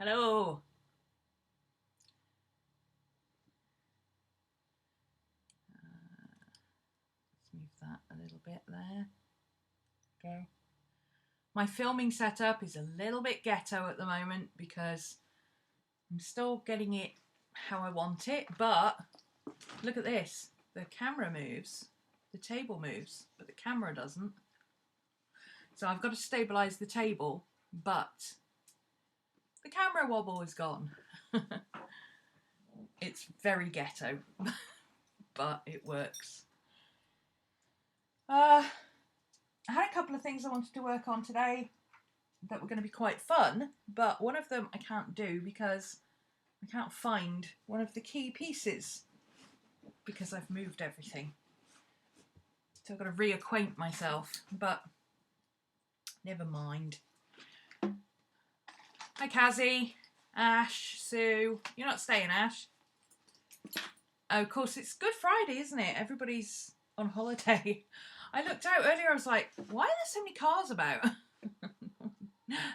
Hello. Let's move that a little bit there. Okay. My filming setup is a little bit ghetto at the moment because I'm still getting it how I want it, but look at this. The camera moves, the table moves, but the camera doesn't. So I've got to stabilize the table, but the camera wobble is gone. It's very ghetto, but it works. I had a couple of things I wanted to work on today that were going to be quite fun, but one of them I can't do because I can't find one of the key pieces because I've moved everything. So I've got to reacquaint myself, but never mind. Hi Kazzy, Ash, Sue. You're not staying, Ash? Oh, of course, it's Good Friday, isn't it? Everybody's on holiday. I looked out earlier, I was like, why are there so many cars about?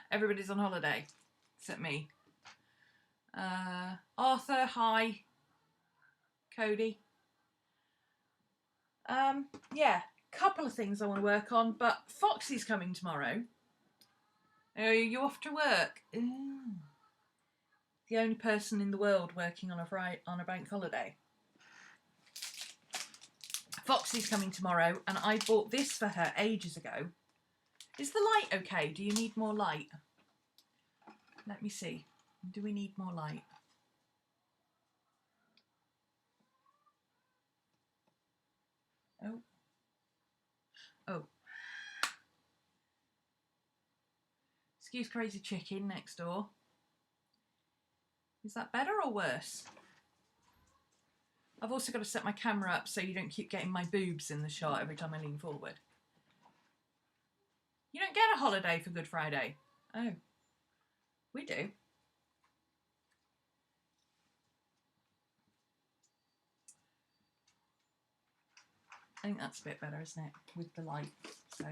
Everybody's on holiday, except me. Arthur, hi. Cody. Yeah, couple of things I want to work on, but Foxy's coming tomorrow. Are you off to work? Ooh. The only person in the world working on a bank holiday. Foxy's coming tomorrow, and I bought this for her ages ago. Is the light okay? Do you need more light? Let me see. Do we need more light? Oh. Oh. Excuse Crazy Chicken next door. Is that better or worse? I've also got to set my camera up so you don't keep getting my boobs in the shot every time I lean forward. You don't get a holiday for Good Friday. Oh. We do. I think that's a bit better, isn't it? With the light. So.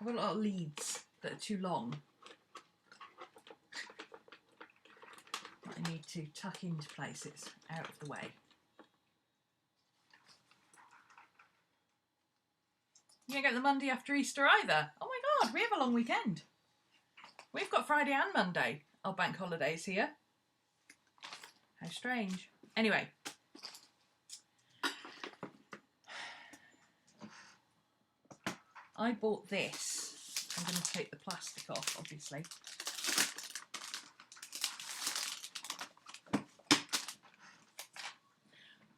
I've got a lot of leads that are too long. I need to tuck into places out of the way. You don't get the Monday after Easter either. Oh my God, we have a long weekend. We've got Friday and Monday, our bank holidays here. How strange. Anyway. I bought this. I'm going to take the plastic off, obviously.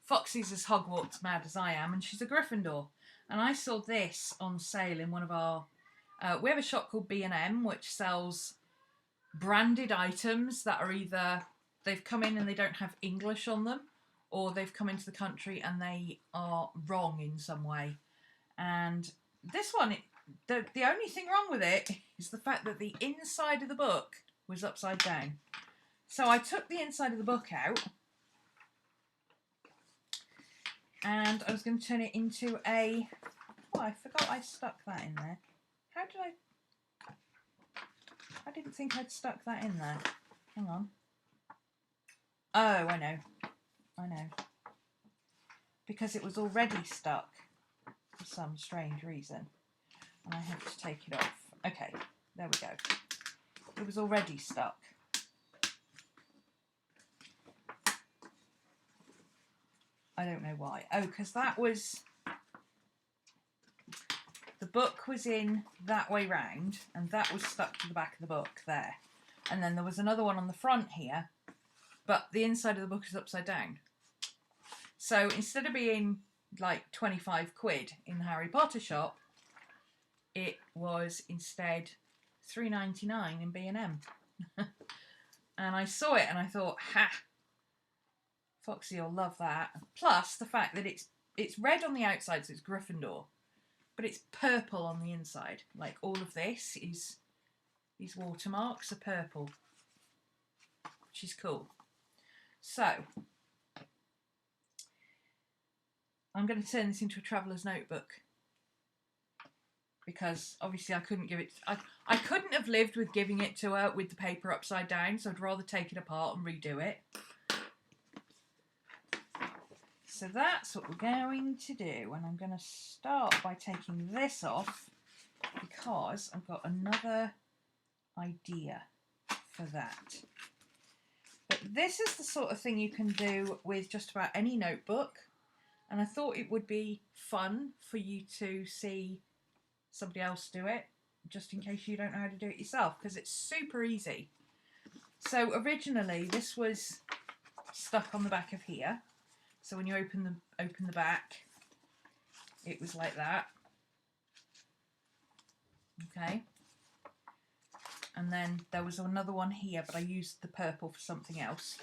Foxy's as Hogwarts mad as I am, and she's a Gryffindor. And I saw this on sale in one of our... we have a shop called B&M, which sells branded items that are either... they've come in and they don't have English on them, or they've come into the country and they are wrong in some way. And this one, the only thing wrong with it is the fact that the inside of the book was upside down. So I took the inside of the book out, and I was going to turn it into a... oh, I forgot I stuck that in there. How did I didn't think I'd stuck that in there. Hang on. Oh, I know. Because it was already stuck for some strange reason. And I had to take it off. Okay, there we go. It was already stuck. I don't know why. Oh, because that was... the book was in that way round, and that was stuck to the back of the book there. And then there was another one on the front here, but the inside of the book is upside down. So instead of being like 25 quid in the Harry Potter shop, it was instead £3.99 in B&M. And I saw it and I thought, ha! Foxy will love that. Plus the fact that it's red on the outside, so it's Gryffindor, but it's purple on the inside. Like all of this is, these watermarks are purple, which is cool. So I'm going to turn this into a traveller's notebook because obviously I couldn't give it, I couldn't have lived with giving it to her with the paper upside down, so I'd rather take it apart and redo it. So that's what we're going to do, and I'm going to start by taking this off because I've got another idea for that. But this is the sort of thing you can do with just about any notebook, and I thought it would be fun for you to see somebody else do it, just in case you don't know how to do it yourself, because it's super easy. So originally this was stuck on the back of here, so when you open the back, it was like that. Okay. And then there was another one here, but I used the purple for something else.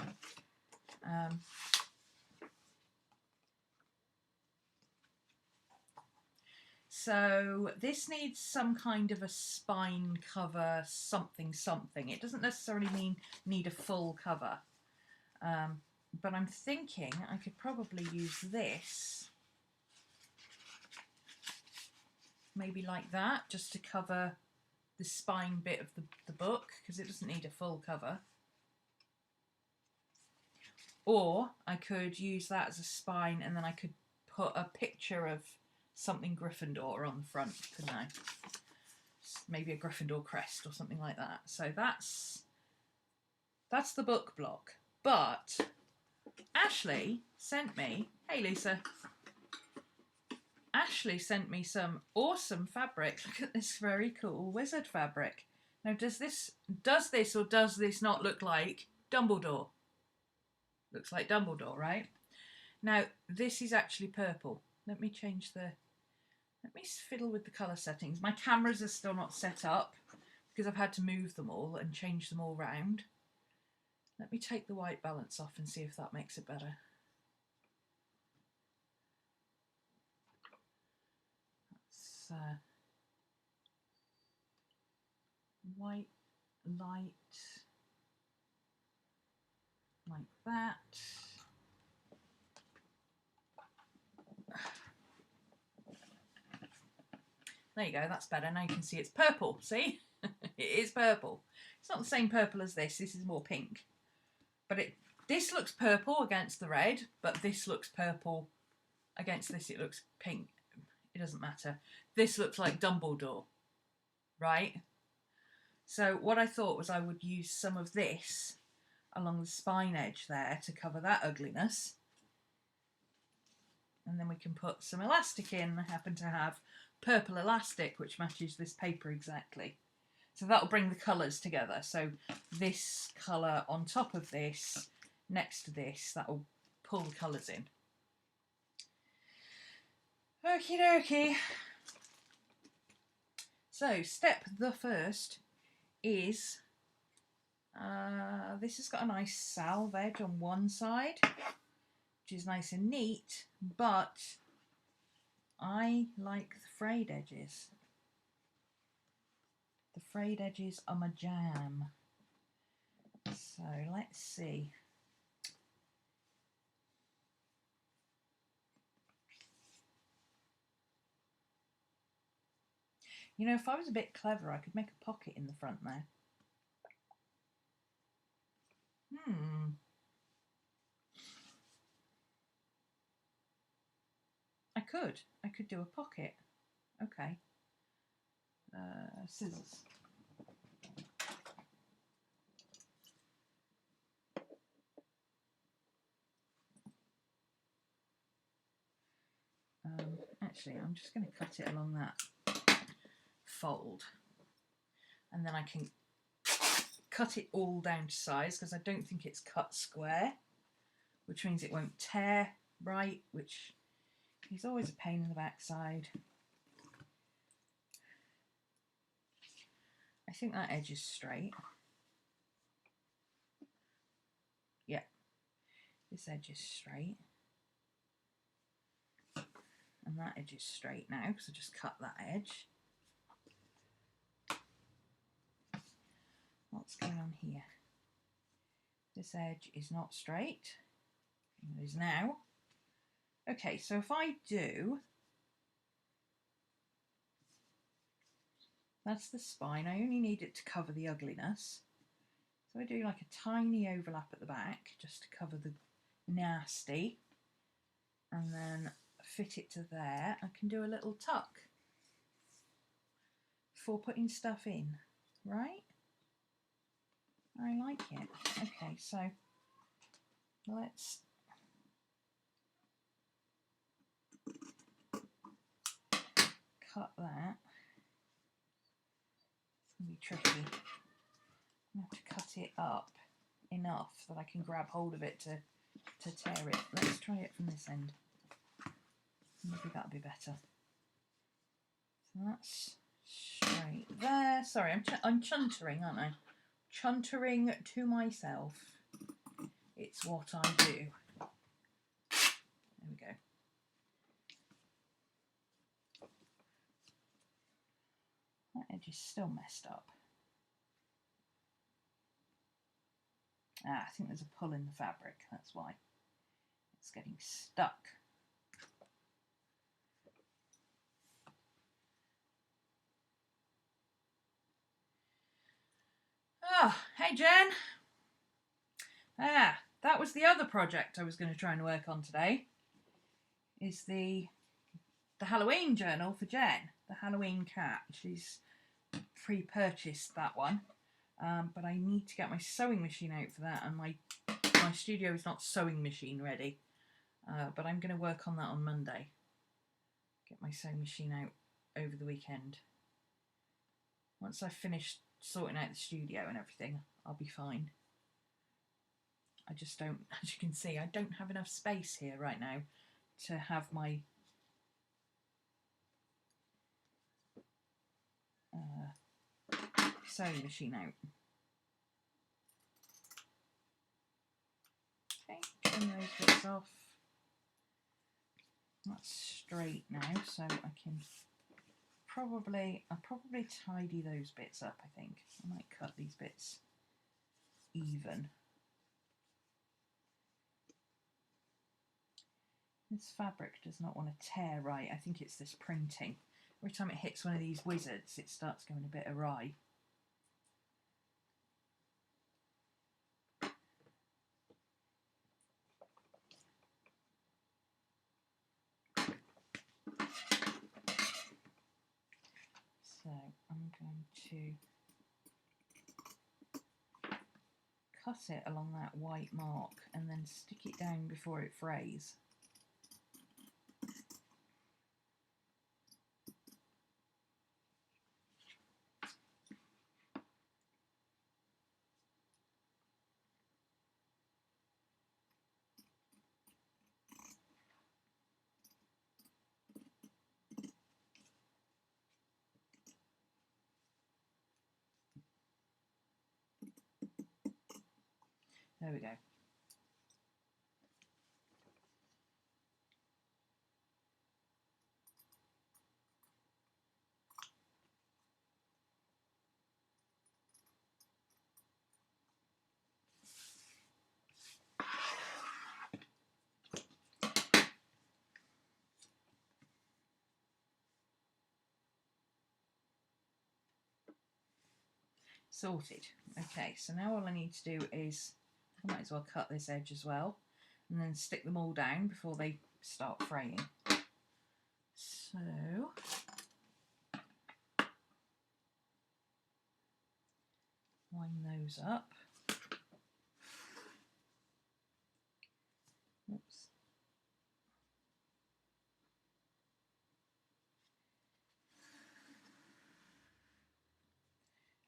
So this needs some kind of a spine cover, something. It doesn't necessarily need a full cover. But I'm thinking I could probably use this, maybe like that, just to cover the spine bit of the book, because it doesn't need a full cover. Or I could use that as a spine, and then I could put a picture of something Gryffindor on the front, couldn't I? Maybe a Gryffindor crest or something like that. So that's the book block. But Ashley sent me, hey Lisa, Ashley sent me some awesome fabric. Look at this very cool wizard fabric. Now does this or does this not look like Dumbledore? Looks like Dumbledore, right? Now this is actually purple. Let me fiddle with the colour settings. My cameras are still not set up because I've had to move them all and change them all round. Let me take the white balance off and see if that makes it better. That's white, light, like that. There you go, that's better. Now you can see it's purple, see? It is purple. It's not the same purple as this is more pink. But this looks purple against the red, but this looks purple against this, it looks pink. It doesn't matter. This looks like Dumbledore, right? So what I thought was I would use some of this along the spine edge there to cover that ugliness. And then we can put some elastic in. I happen to have purple elastic, which matches this paper exactly. So that'll bring the colours together. So this colour on top of this, next to this, that'll pull the colours in. Okie dokie. So step the first is, this has got a nice salve edge on one side, which is nice and neat, but I like the frayed edges. The frayed edges are my jam. So let's see. You know, if I was a bit clever, I could make a pocket in the front there. I could do a pocket. Okay. Scissors. Actually, I'm just going to cut it along that fold, and then I can cut it all down to size, because I don't think it's cut square, which means it won't tear right, which is always a pain in the backside. I think that edge is straight. Yeah, this edge is straight. And that edge is straight now, because I just cut that edge. What's going on here? This edge is not straight. It is now. Okay, so if I do That's the spine. I only need it to cover the ugliness. So I do like a tiny overlap at the back just to cover the nasty. And then fit it to there. I can do a little tuck before putting stuff in, right? I like it. Okay, so let's cut that. It's going to be tricky. I'm going to have to cut it up enough that I can grab hold of it to tear it. Let's try it from this end. Maybe that'll be better. So that's straight there. Sorry, I'm chuntering, aren't I? Chuntering to myself. It's what I do. There we go. That edge is still messed up. Ah, I think there's a pull in the fabric, that's why. It's getting stuck. Oh, hey Jen! Ah, that was the other project I was going to try and work on today. Is the Halloween journal for Jen, the Halloween cat. She's pre-purchased that one, but I need to get my sewing machine out for that, and my studio is not sewing machine ready. But I'm going to work on that on Monday. Get my sewing machine out over the weekend. Once I've finished sorting out the studio and everything, I'll be fine. I just don't, as you can see, I don't have enough space here right now to have my sewing machine out. Okay, trim those bits off. That's straight now, so I can I'll probably tidy those bits up, I think. I might cut these bits even. This fabric does not want to tear right. I think it's this printing. Every time it hits one of these wizards, it starts going a bit awry. So I'm going to cut it along that white mark and then stick it down before it frays. There we go. Sorted. Okay, so now all I need to do is, I might as well cut this edge as well, and then stick them all down before they start fraying. So, line those up. Oops.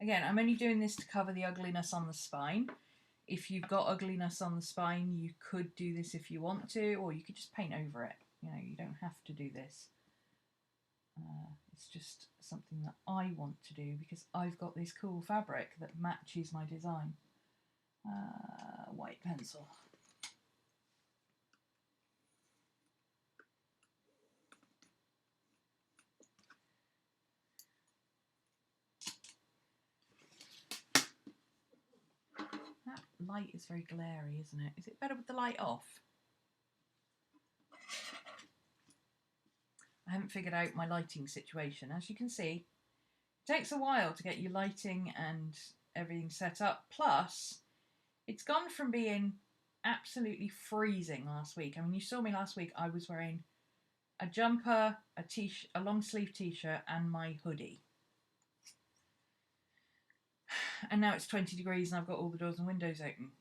Again, I'm only doing this to cover the ugliness on the spine. If you've got ugliness on the spine, you could do this if you want to, or you could just paint over it. You know, you don't have to do this. It's just something that I want to do because I've got this cool fabric that matches my design. White pencil. That light is very glary, isn't it? Is it better with the light off? I haven't figured out my lighting situation. As you can see, takes a while to get your lighting and everything set up. Plus, it's gone from being absolutely freezing last week. I mean, you saw me last week. I was wearing a jumper, a long sleeve t-shirt, and my hoodie. And now it's 20 degrees and I've got all the doors and windows open.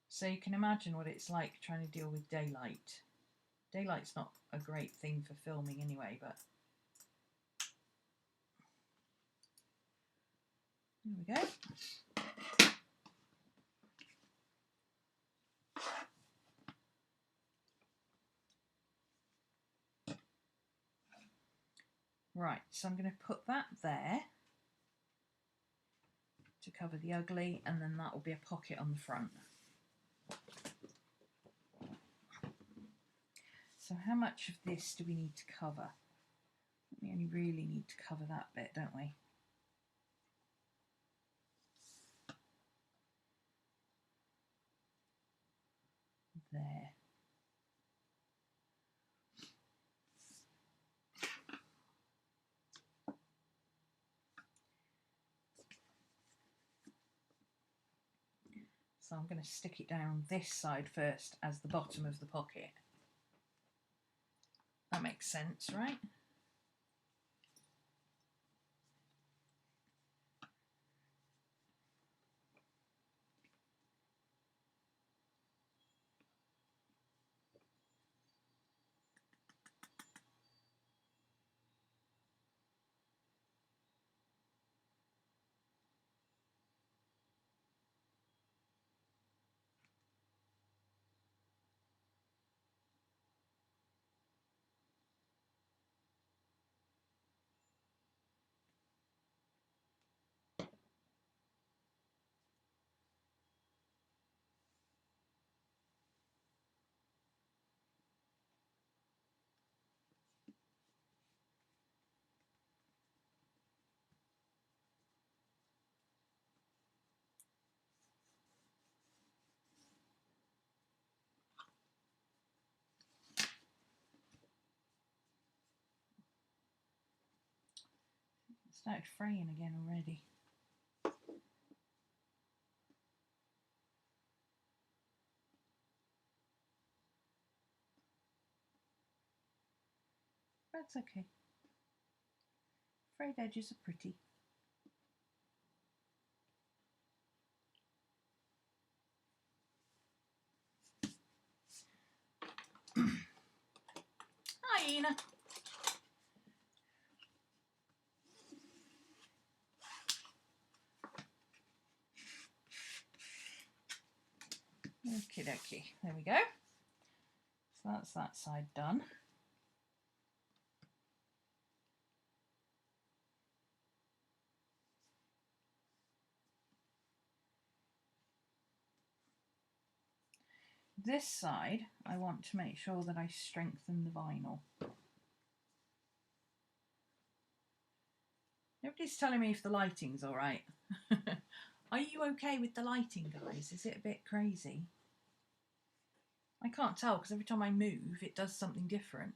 So you can imagine what it's like trying to deal with daylight. Daylight's not a great thing for filming anyway, but here we go. Right, so I'm going to put that there to cover the ugly, and then that will be a pocket on the front. So how much of this do we need to cover? We only really need to cover that bit, don't we? There. So I'm going to stick it down this side first as the bottom of the pocket. That makes sense, right? It started fraying again already. That's okay. Frayed edges are pretty. Hi, Ina. Okie dokie. There we go. So that's that side done. This side, I want to make sure that I strengthen the vinyl. Nobody's telling me if the lighting's all right. Are you okay with the lighting, guys? Is it a bit crazy? I can't tell because every time I move, it does something different.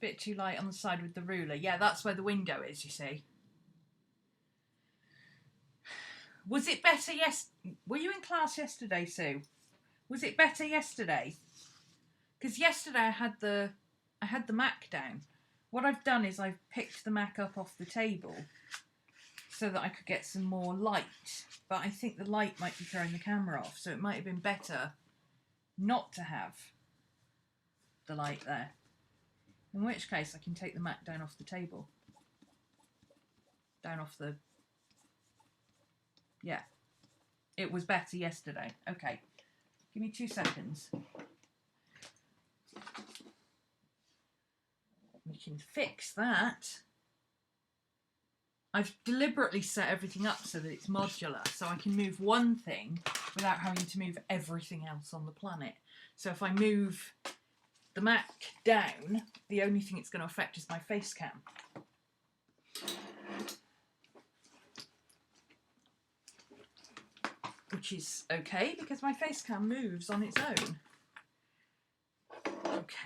bit too light on the side with the ruler. Yeah, that's where the window is, you see. Was it better were you in class yesterday, Sue? Was it better yesterday? Because yesterday I had the Mac down. What I've done is I've picked the Mac up off the table so that I could get some more light. But I think the light might be throwing the camera off, so it might have been better not to have the light there. In which case I can take the Mac down off the table. Down off the... Yeah. It was better yesterday. Okay. Give me 2 seconds. We can fix that. I've deliberately set everything up so that it's modular, so I can move one thing without having to move everything else on the planet. So if I move the Mac down, the only thing it's going to affect is my face cam. Which is okay, because my face cam moves on its own. Okay.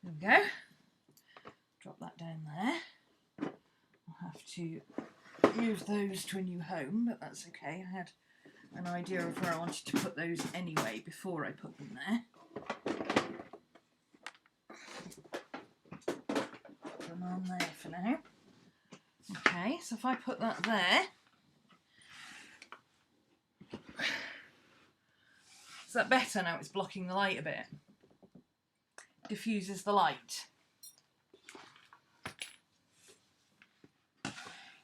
There we go. Drop that down there. I'll have to move those to a new home, but that's okay. I had an idea of where I wanted to put those anyway before I put them there. Put them on there for now. Okay, so if I put that there, is that better now? It's blocking the light a bit. Diffuses the light.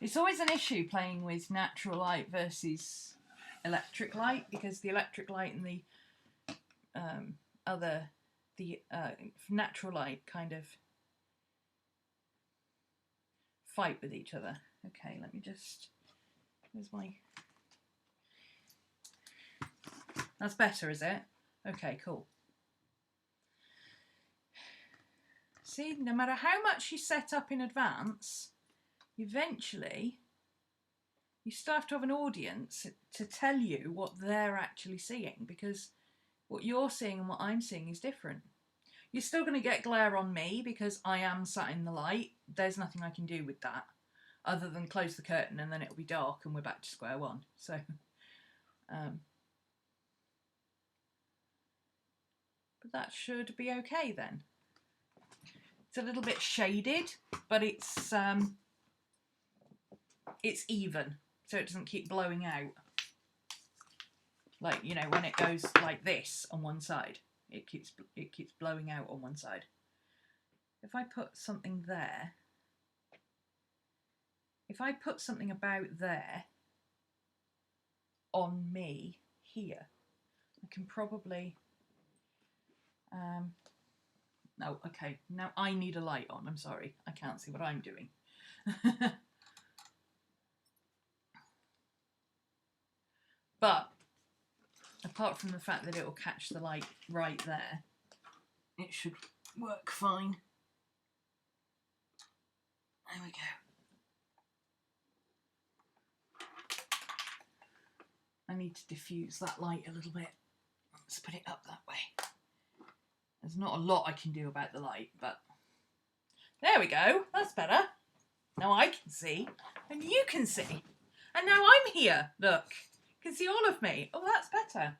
It's always an issue playing with natural light versus electric light, because the electric light and the natural light kind of fight with each other. Okay, let me just... Where's my... That's better, is it? Okay, cool. See, no matter how much you set up in advance, eventually you still have to have an audience to tell you what they're actually seeing, because what you're seeing and what I'm seeing is different. You're still going to get glare on me because I am sat in the light. There's nothing I can do with that other than close the curtain and then it'll be dark and we're back to square one. So but that should be okay then. It's a little bit shaded, but it's even, so it doesn't keep blowing out. Like, you know, when it goes like this on one side, it keeps blowing out on one side. If I put something there, if I put something about there on me here, I can probably no, okay, now I need a light on. I'm sorry, I can't see what I'm doing. But apart from the fact that it will catch the light right there, it should work fine. There we go. I need to diffuse that light a little bit. Let's put it up that way. There's not a lot I can do about the light, but there we go. That's better. Now I can see, and you can see. And now I'm here. Look, you can see all of me. Oh, that's better.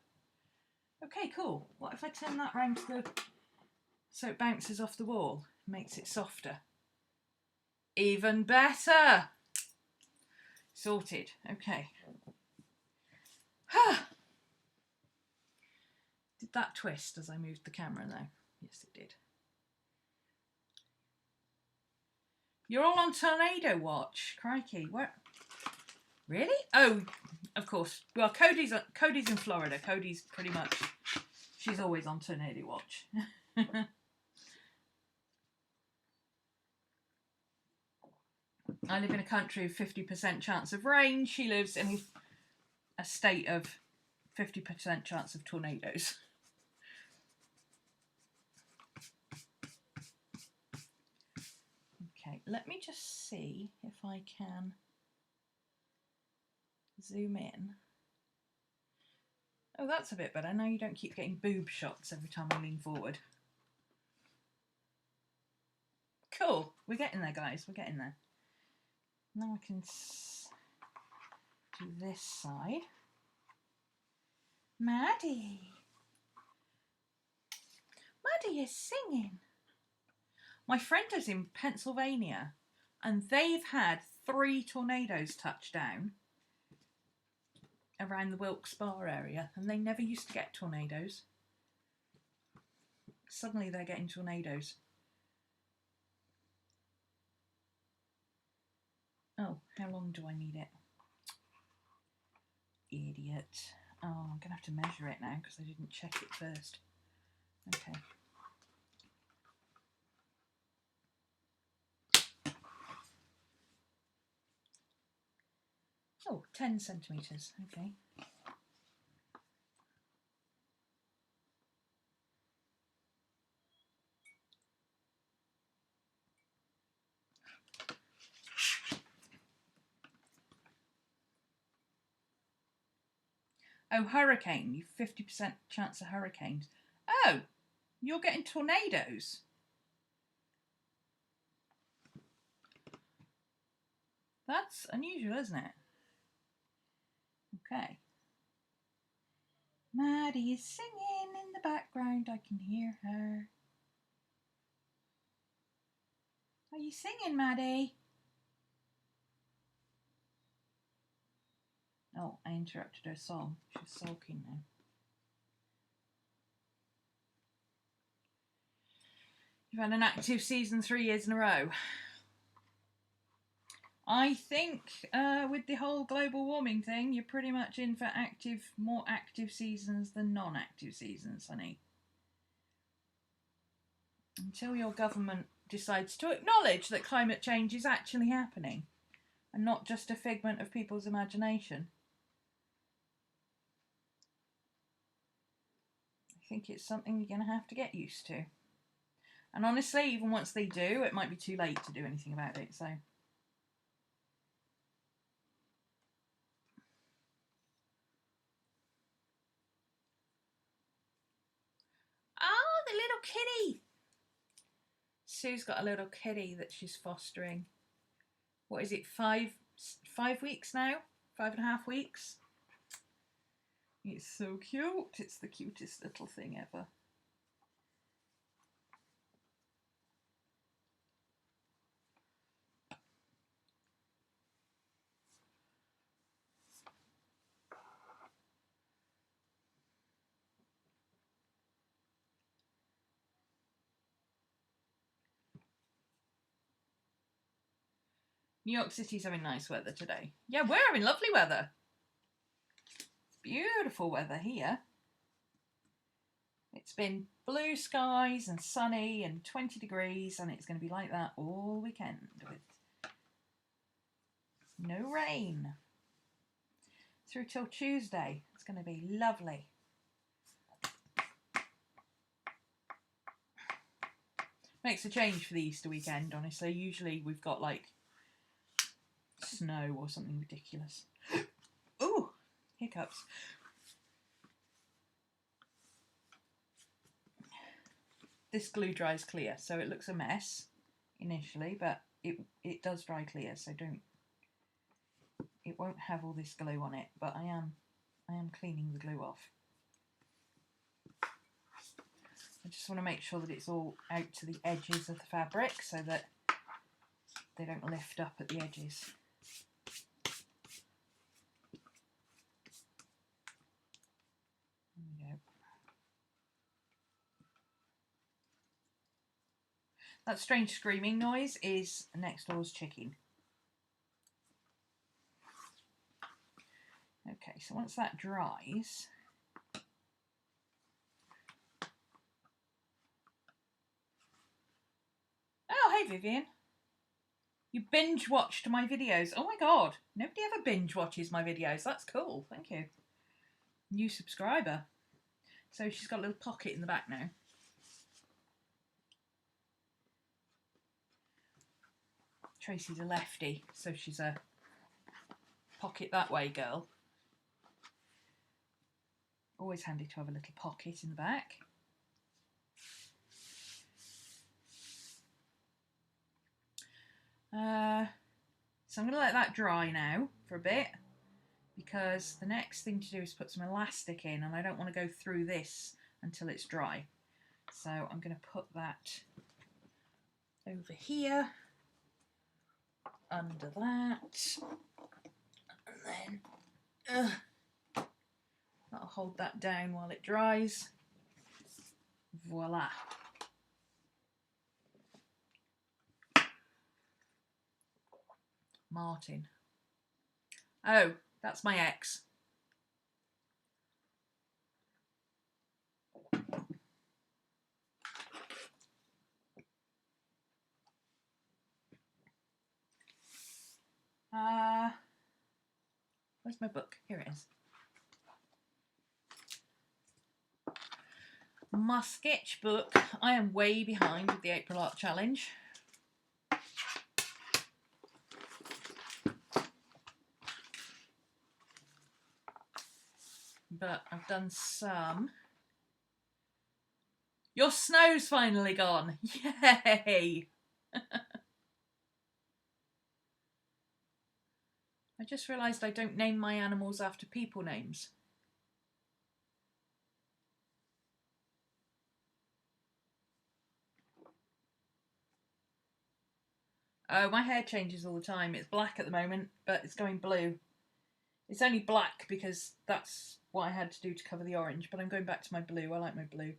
Okay, cool. What if I turn that round to so it bounces off the wall, makes it softer? Even better. Sorted. Okay. Did that twist as I moved the camera though? Yes, it did. You're all on tornado watch. Crikey. Where? Really? Oh, of course. Well, Cody's in Florida. Cody's pretty much, she's always on tornado watch. I live in a country of 50% chance of rain. She lives in a state of 50% chance of tornadoes. let me just see if I can zoom in. Oh, that's a bit better. Now you don't keep getting boob shots every time I lean forward. Cool. We're getting there, guys. We're getting there. Now I can do this side. Maddie. Maddie is singing. My friend is in Pennsylvania and they've had 3 tornadoes touch down around the Wilkes-Barre area, and they never used to get tornadoes. Suddenly they're getting tornadoes. Oh, how long do I need it? Idiot. Oh, I'm going to have to measure it now because I didn't check it first. Okay. Oh, 10 centimetres. Okay. Oh, hurricane. You've 50% chance of hurricanes. Oh, you're getting tornadoes. That's unusual, isn't it? Okay. Maddie is singing in the background. I can hear her. Are you singing, Maddie? Oh, I interrupted her song. She's sulking now. You've had an active season 3 years in a row. I think with the whole global warming thing, you're pretty much in for more active seasons than non-active seasons, honey. Until your government decides to acknowledge that climate change is actually happening and not just a figment of people's imagination. I think it's something you're going to have to get used to. And honestly, even once they do, it might be too late to do anything about it, so... Oh, the little kitty! Sue's got a little kitty that she's fostering. What is it, 5 weeks now? 5.5 weeks? It's so cute. It's the cutest little thing ever. New York City's having nice weather today. Yeah, we're having lovely weather. Beautiful weather here. It's been blue skies and sunny and 20 degrees, and it's going to be like that all weekend with no rain. Through till Tuesday. It's going to be lovely. Makes a change for the Easter weekend, honestly. Usually we've got like snow or something ridiculous. Ooh, hiccups. This glue dries clear, so it looks a mess initially, but it does dry clear, so it won't have all this glue on it, but I am cleaning the glue off. I just want to make sure that it's all out to the edges of the fabric so that they don't lift up at the edges. There we go. That strange screaming noise is next door's chicken. Okay, so once that dries, oh, hey Vivian. You binge watched my videos. Oh my god, nobody ever binge watches my videos. That's cool, thank you. New subscriber. So she's got a little pocket in the back now. Tracy's a lefty, so she's a pocket that way girl. Always handy to have a little pocket in the back. So I'm going to let that dry now for a bit, because the next thing to do is put some elastic in, and I don't want to go through this until it's dry. So I'm going to put that over here, under that, and then that'll hold that down while it dries. Voila. Martin. Oh, that's my ex. Where's my book? Here it is. My sketchbook. I am way behind with the April Art Challenge. But I've done some. Your snow's finally gone. Yay! I just realised I don't name my animals after people names. Oh, my hair changes all the time. It's black at the moment, but it's going blue. It's only black because that's what I had to do to cover the orange, but I'm going back to my blue. I like my blue.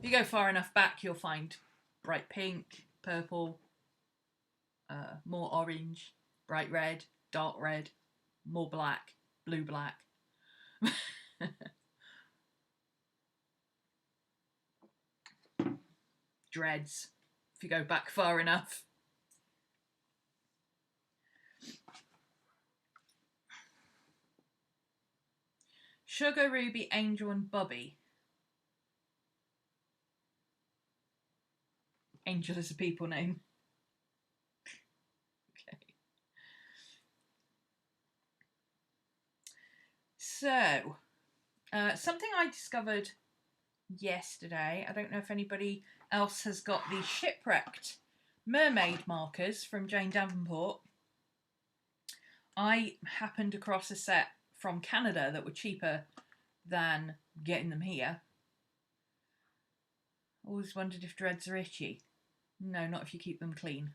If you go far enough back, you'll find bright pink, purple, more orange, bright red, dark red, more black, blue black. Dreads, if you go back far enough. Sugar, Ruby, Angel and Bubby. Angel is a people name. Okay. So, something I discovered yesterday, I don't know if anybody else has got the Shipwrecked Mermaid markers from Jane Davenport. I happened across a set from Canada that were cheaper than getting them here. Always wondered if dreads are itchy. No, not if you keep them clean.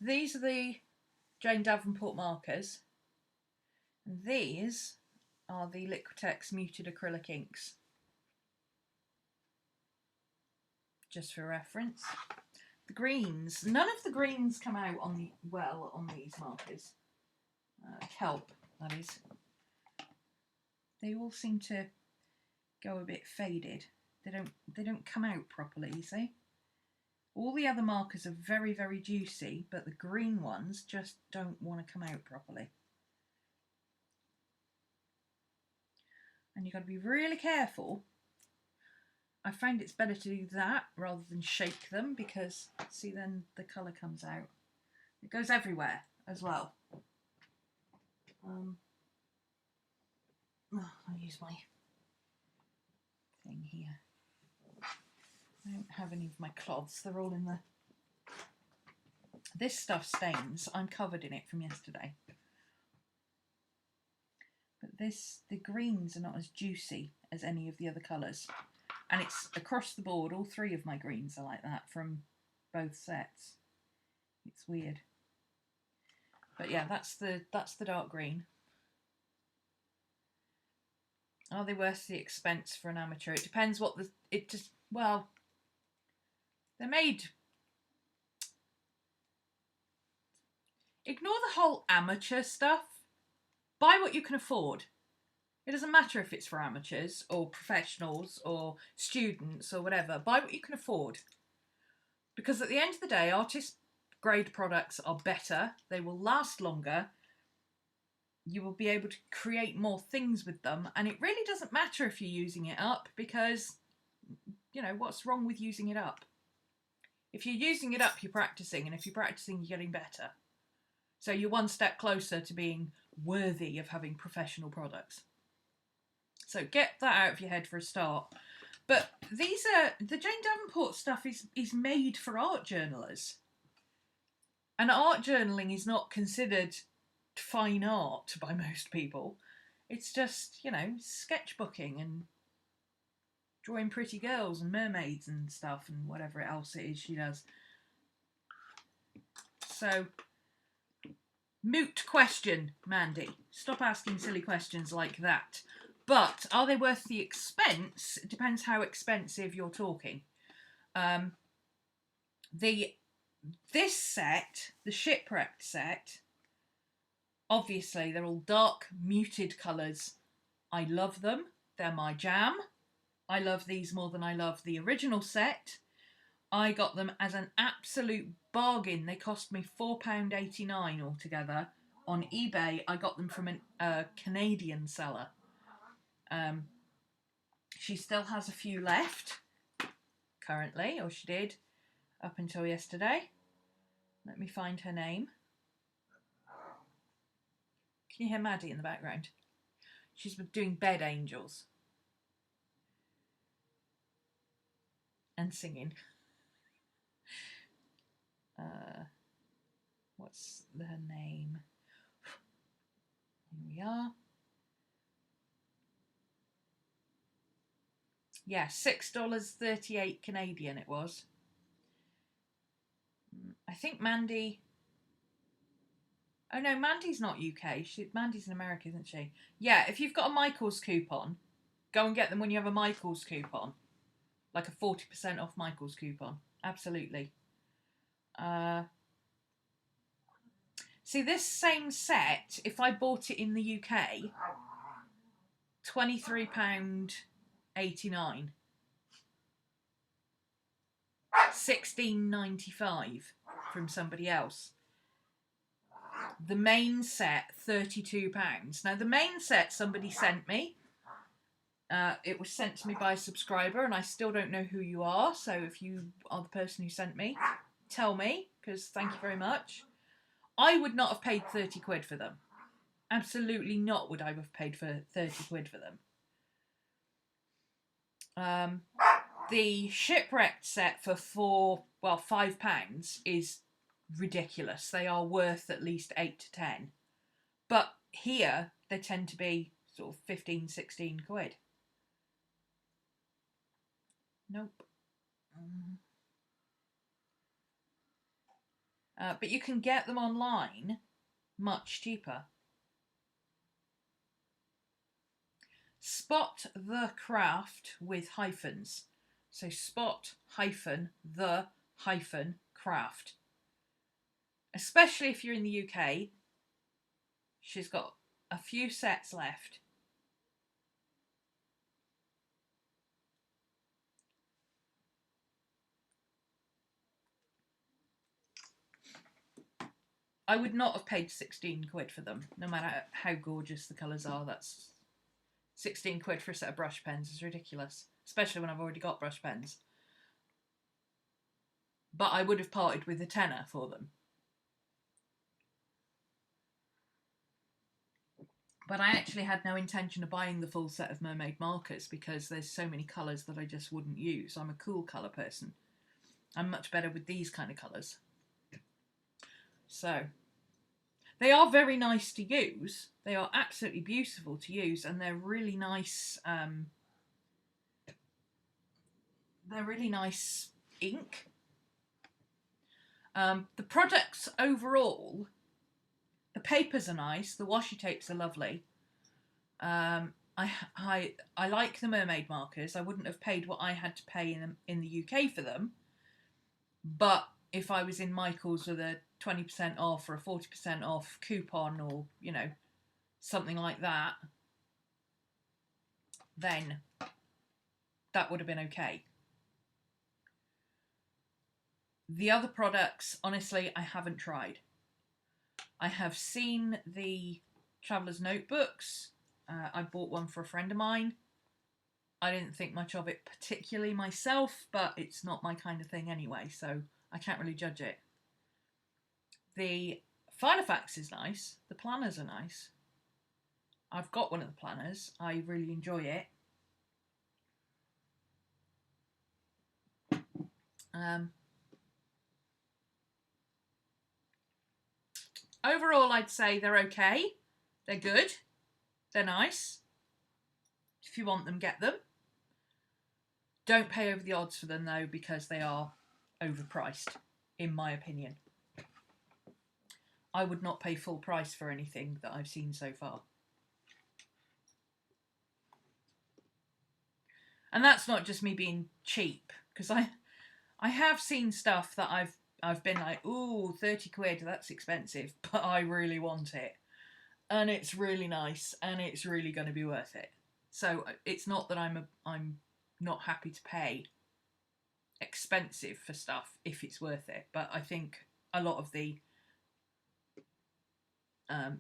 These are the Jane Davenport markers. And these are the Liquitex muted acrylic inks. Just for reference. The greens, none of the greens come out on the on these markers. Kelp, that is. They all seem to go a bit faded. They don't come out properly, you see. All the other markers are very, very juicy, but the green ones just don't want to come out properly. And you've got to be really careful. I find it's better to do that rather than shake them, because see, then the colour comes out. It goes everywhere as well. I'll use my thing here. I don't have any of my cloths, they're all in the... This stuff stains, I'm covered in it from yesterday. But the greens are not as juicy as any of the other colours. And it's across the board, all three of my greens are like that from both sets. It's weird. But yeah, that's the dark green. Are they worth the expense for an amateur? It depends what well, they're made... Ignore the whole amateur stuff. Buy what you can afford. It doesn't matter if it's for amateurs or professionals or students or whatever. Buy what you can afford. Because at the end of the day, artist grade products are better. They will last longer. You will be able to create more things with them. And it really doesn't matter if you're using it up because, you know, what's wrong with using it up? If you're using it up, you're practicing. And if you're practicing, you're getting better. So you're one step closer to being worthy of having professional products. So get that out of your head for a start. But these are, the Jane Davenport stuff is made for art journalers. And art journaling is not considered fine art by most people. It's just, you know, sketchbooking and drawing pretty girls and mermaids and stuff and whatever else it is she does. So, moot question, Mandy. Stop asking silly questions like that. But are they worth the expense? It depends how expensive you're talking. This set, the Shipwrecked set, obviously they're all dark, muted colours. I love them. They're my jam. I love these more than I love the original set. I got them as an absolute bargain. They cost me £4.89 altogether. On eBay, I got them from a Canadian seller. She still has a few left currently, or she did up until yesterday. Let me find her name. Can you hear Maddie in the background? She's doing bed angels and singing. What's her name? Here we are. Yeah, $6.38 Canadian it was. I think Mandy... Oh no, Mandy's not UK. Mandy's in America, isn't she? Yeah, if you've got a Michael's coupon, go and get them when you have a Michael's coupon. Like a 40% off Michael's coupon. Absolutely. See, this same set, if I bought it in the UK, £23.89. $16.95 from somebody else. The main set, £32. Now, the main set somebody sent me. It was sent to me by a subscriber, and I still don't know who you are. So if you are the person who sent me, tell me, because thank you very much. I would not have paid 30 quid for them. Absolutely not would I have paid for 30 quid for them. The Shipwrecked set for £5 is ridiculous. They are worth at least 8 to 10. But here, they tend to be sort of 15, 16 quid. Nope. But you can get them online much cheaper. Spot the craft with hyphens. So spot the craft. Especially if you're in the UK. She's got a few sets left. I would not have paid 16 quid for them, no matter how gorgeous the colours are. That's 16 quid for a set of brush pens is ridiculous, especially when I've already got brush pens. But I would have parted with a tenner for them. But I actually had no intention of buying the full set of Mermaid markers because there's so many colours that I just wouldn't use. I'm a cool colour person. I'm much better with these kind of colours. So, they are very nice to use. They are absolutely beautiful to use, and they're really nice. They're really nice ink. The products overall, the papers are nice. The washi tapes are lovely. I like the Mermaid markers. I wouldn't have paid what I had to pay in the UK for them, but if I was in Michael's with a 20% off or a 40% off coupon or, you know, something like that, then that would have been okay. The other products, honestly, I haven't tried. I have seen the Traveller's Notebooks. I bought one for a friend of mine. I didn't think much of it particularly myself, but it's not my kind of thing anyway, so I can't really judge it. The Filofax is nice. The planners are nice. I've got one of the planners. I really enjoy it. Overall, I'd say they're okay. They're good. They're nice. If you want them, get them. Don't pay over the odds for them, though, because they are overpriced, in my opinion. I would not pay full price for anything that I've seen so far. And that's not just me being cheap, because I have seen stuff that I've been like, ooh, 30 quid, that's expensive, but I really want it. And it's really nice, and it's really going to be worth it. So it's not that I'm not happy to pay expensive for stuff if it's worth it, but I think a lot of the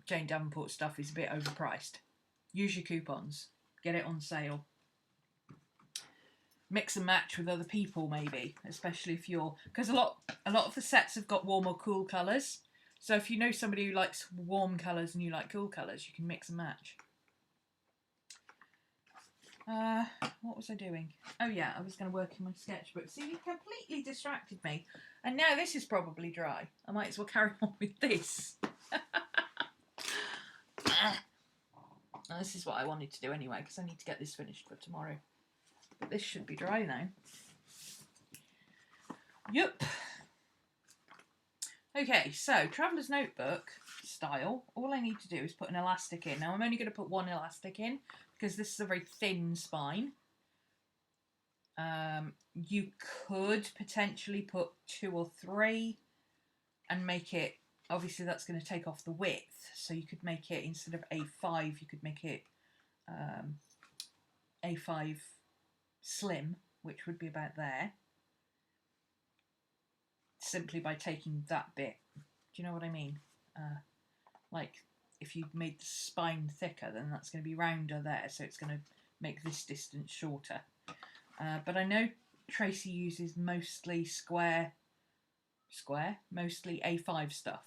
Jane Davenport stuff is a bit overpriced. Use your coupons, get it on sale. Mix and match with other people, maybe, especially if you're, because a lot of the sets have got warm or cool colours. So if you know somebody who likes warm colours and you like cool colours, you can mix and match. What was I doing? Oh yeah, I was going to work in my sketchbook. See, you completely distracted me. And now this is probably dry. I might as well carry on with this. This is what I wanted to do anyway, because I need to get this finished for tomorrow. But this should be dry now. Yep. Okay, so Traveller's Notebook style, all I need to do is put an elastic in. Now I'm only going to put one elastic in because this is a very thin spine. You could potentially put 2 or 3 and make it, obviously that's going to take off the width, so you could make it, instead of A5, you could make it A5 slim, which would be about there, simply by taking that bit. Do you know what I mean? Like if you made the spine thicker, then that's going to be rounder there, so it's going to make this distance shorter. But I know Tracy uses mostly mostly A5 stuff.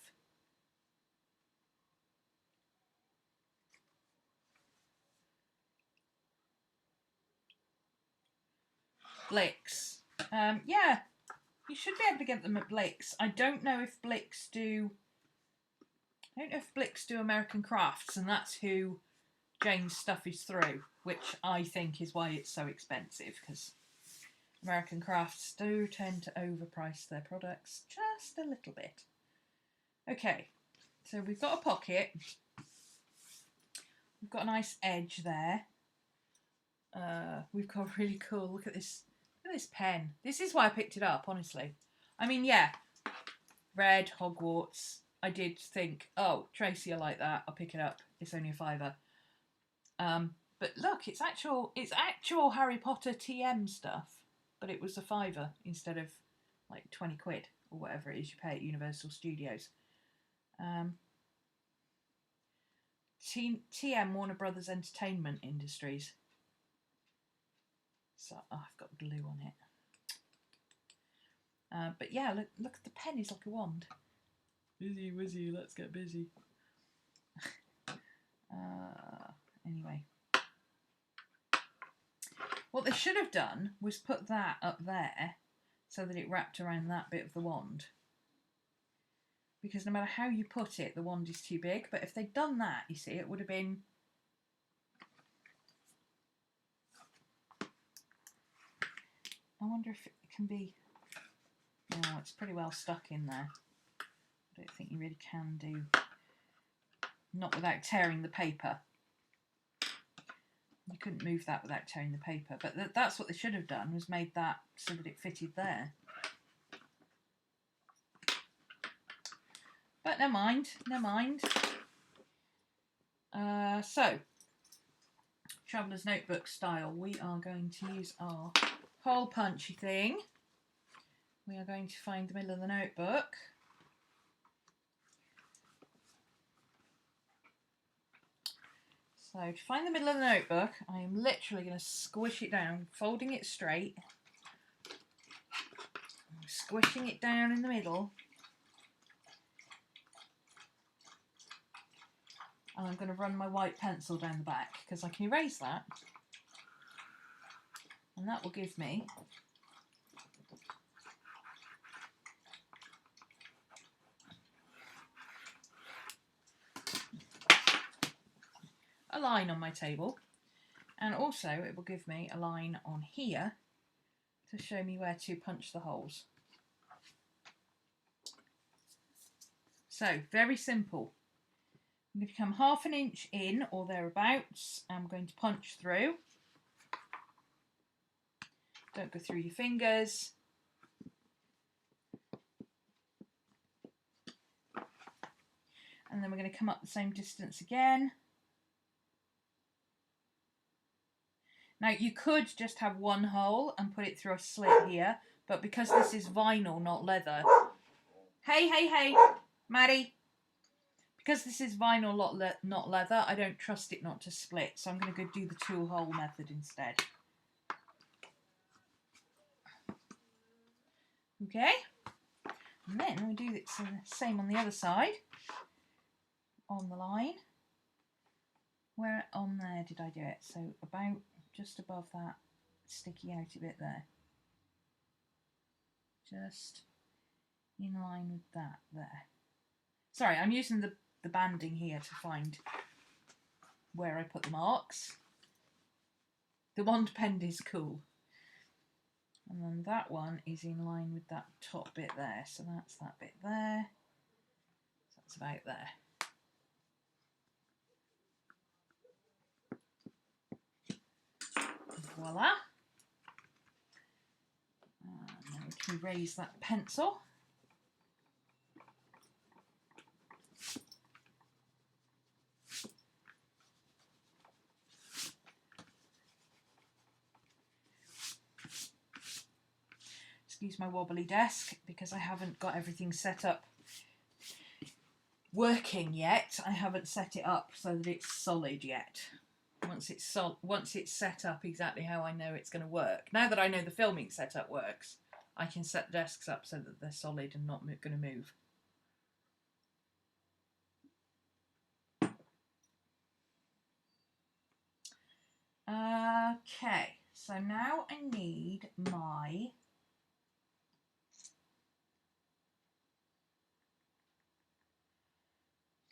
Blix. Yeah, you should be able to get them at Blix. I don't know if Blix do American Crafts, and that's who Jane's stuff is through, which I think is why it's so expensive, because American Crafts do tend to overprice their products just a little bit. Okay, so we've got a pocket. We've got a nice edge there. We've got really cool, look at this pen. This is why I picked it up, honestly. I mean, yeah, red, Hogwarts. I did think, oh, Tracy, I like that, I'll pick it up. It's only a £5. But look, it's actual Harry Potter TM stuff, but it was a £5 instead of like 20 quid or whatever it is you pay at Universal Studios. TM, Warner Brothers Entertainment Industries. So I've got glue on it. But yeah, look, the pen is like a wand. Busy, wizzy, let's get busy. Anyway. What they should have done was put that up there so that it wrapped around that bit of the wand. Because no matter how you put it, the wand is too big. But if they'd done that, you see, it would have been... I wonder if it can be... No, it's pretty well stuck in there. I don't think you really can do... Not without tearing the paper. You couldn't move that without tearing the paper. But that's what they should have done, was made that so that it fitted there. But never mind, never mind. So, Traveller's Notebook style, we are going to use our hole punchy thing. We are going to find the middle of the notebook. So to find the middle of the notebook, I am literally going to squish it down, folding it straight, squishing it down in the middle, and I'm going to run my white pencil down the back because I can erase that, and that will give me a line on my table, and also it will give me a line on here to show me where to punch the holes. So very simple. I'm going to come 1/2 inch in or thereabouts. I'm going to punch through. Don't go through your fingers. And then we're going to come up the same distance again. Now you could just have one hole and put it through a slit here, but because this is vinyl, not leather. Hey, Maddie. Because this is vinyl, not leather, I don't trust it not to split, so I'm going to go do the 2-hole method instead. Okay, and then we do the same on the other side, on the line. Where on there did I do it? So about just above that sticky out a bit there. Just in line with that there. Sorry, I'm using the banding here to find where I put the marks. The wand pen is cool. And then that one is in line with that top bit there. So that's that bit there. So that's about there. Voila. And then we can erase that pencil. Excuse my wobbly desk because I haven't got everything set up working yet. I haven't set it up so that it's solid yet. Once it's set up exactly how I know it's going to work. Now that I know the filming setup works, I can set desks up so that they're solid and not going to move. Okay, so now I need my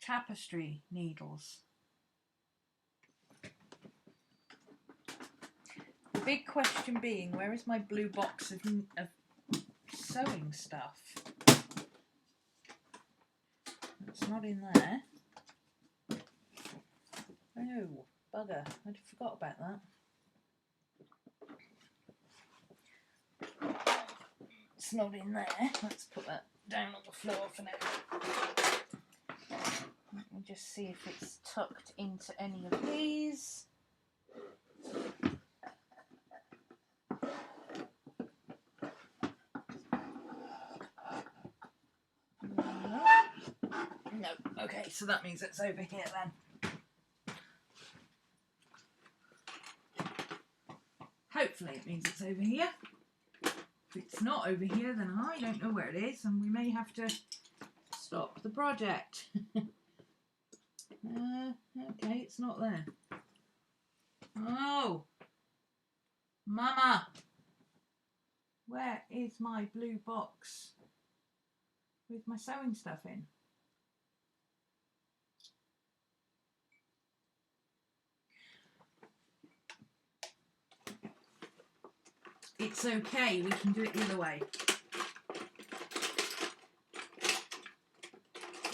tapestry needles. The big question being, where is my blue box of sewing stuff? It's not in there. Oh, bugger. I forgot about that. It's not in there. Let's put that down on the floor for now. Let me just see if it's tucked into any of these. No. Okay, so that means it's over here then. Hopefully it means it's over here. If it's not over here, then I don't know where it is, and we may have to stop the project. Okay, it's not there. Oh! Mama! Where is my blue box with my sewing stuff in? It's okay, we can do it the other way.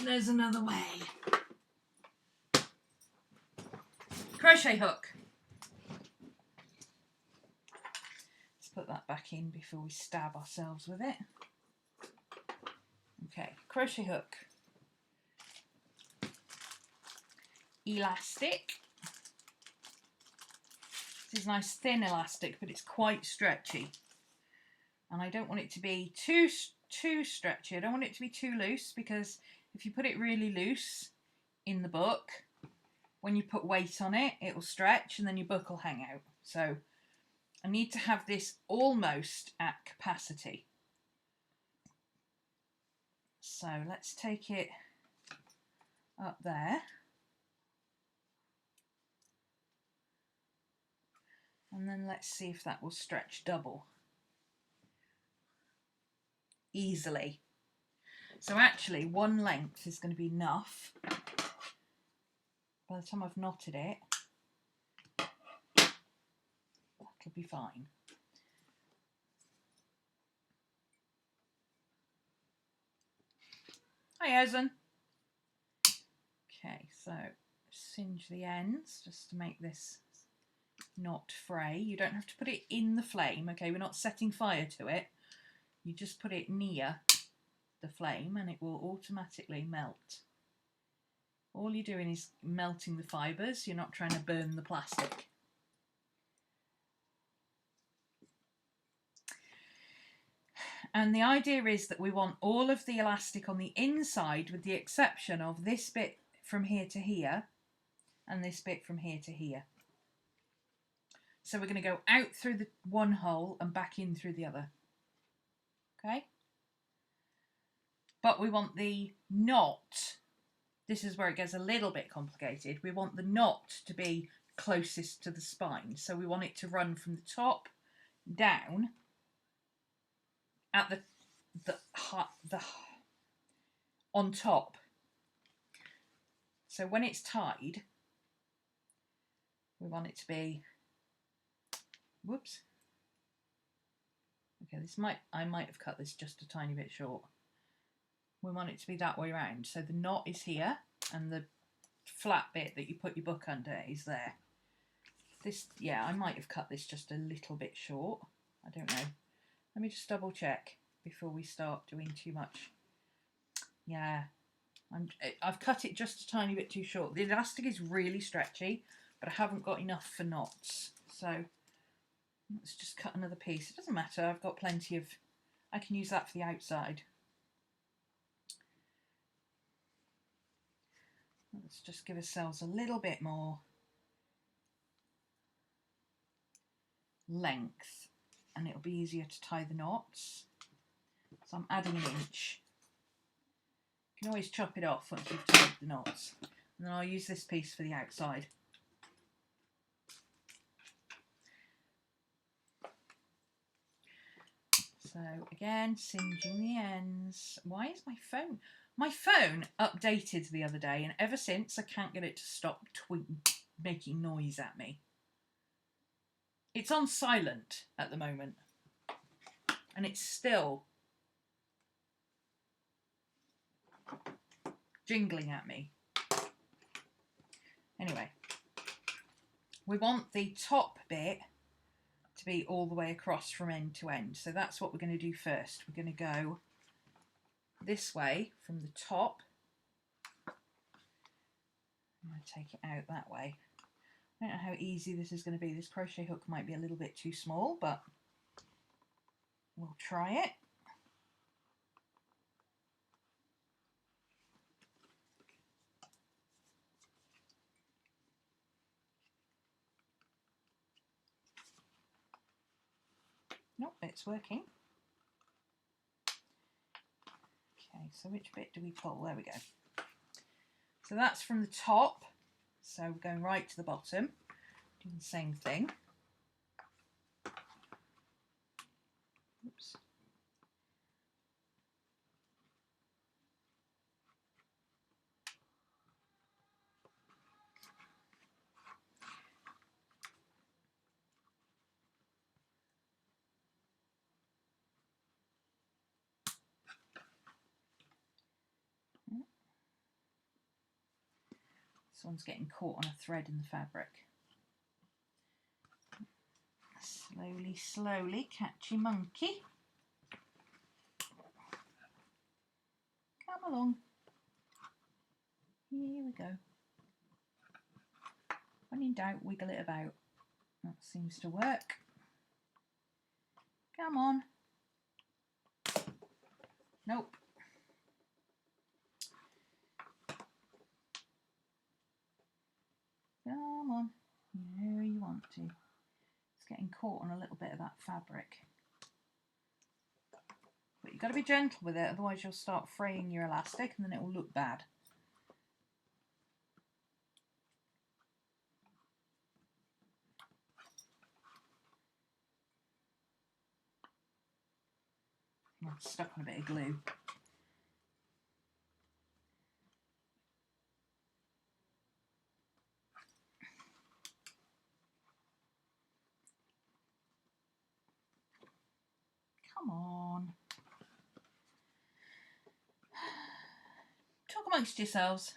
There's another way. Crochet hook. Let's put that back in before we stab ourselves with it. Okay, crochet hook. Elastic. This is nice thin elastic, but it's quite stretchy. And I don't want it to be too stretchy. I don't want it to be too loose, because if you put it really loose in the book, when you put weight on it, it will stretch and then your book will hang out. So I need to have this almost at capacity. So let's take it up there. And then let's see if that will stretch double. Easily. So actually one length is going to be enough. By the time I've knotted it, that'll be fine. Hi, Ezen. Okay, so singe the ends just to make this not fray. You don't have to put it in the flame, okay? We're not setting fire to it. You just put it near the flame and it will automatically melt. All you're doing is melting the fibres. You're not trying to burn the plastic. And the idea is that we want all of the elastic on the inside, with the exception of this bit from here to here and this bit from here to here. So we're going to go out through the one hole and back in through the other. Okay? But we want the knot, this is where it gets a little bit complicated, we want the knot to be closest to the spine. So we want it to run from the top down at the on top. So when it's tied, we want it to be, whoops. Okay, I might have cut this just a tiny bit short. We want it to be that way around. So the knot is here and the flat bit that you put your book under is there. This, yeah, I might have cut this just a little bit short. I don't know. Let me just double check before we start doing too much. Yeah, I've cut it just a tiny bit too short. The elastic is really stretchy, but I haven't got enough for knots. So let's just cut another piece. It doesn't matter, I've got plenty of, I can use that for the outside. Let's just give ourselves a little bit more length and it'll be easier to tie the knots. So I'm adding an inch. You can always chop it off once you've tied the knots. And then I'll use this piece for the outside. So again, singeing the ends. Why is my phone? My phone updated the other day, and ever since I can't get it to stop making noise at me. It's on silent at the moment, and it's still jingling at me. Anyway, we want the top bit to be all the way across from end to end. So that's what we're going to do first. We're going to go this way from the top. I'm going to take it out that way. I don't know how easy this is going to be. This crochet hook might be a little bit too small, but we'll try it. Nope, it's working. Okay, so which bit do we pull? There we go. So that's from the top. So we're going right to the bottom, doing the same thing. Oops. This one's getting caught on a thread in the fabric. Slowly, slowly, catchy monkey. Come along. Here we go. When in doubt, wiggle it about. That seems to work. Come on. Nope. Come on. You know you want to. It's getting caught on a little bit of that fabric. But you've got to be gentle with it, otherwise you'll start fraying your elastic and then it will look bad. I'm stuck on a bit of glue. Come on. Talk amongst yourselves.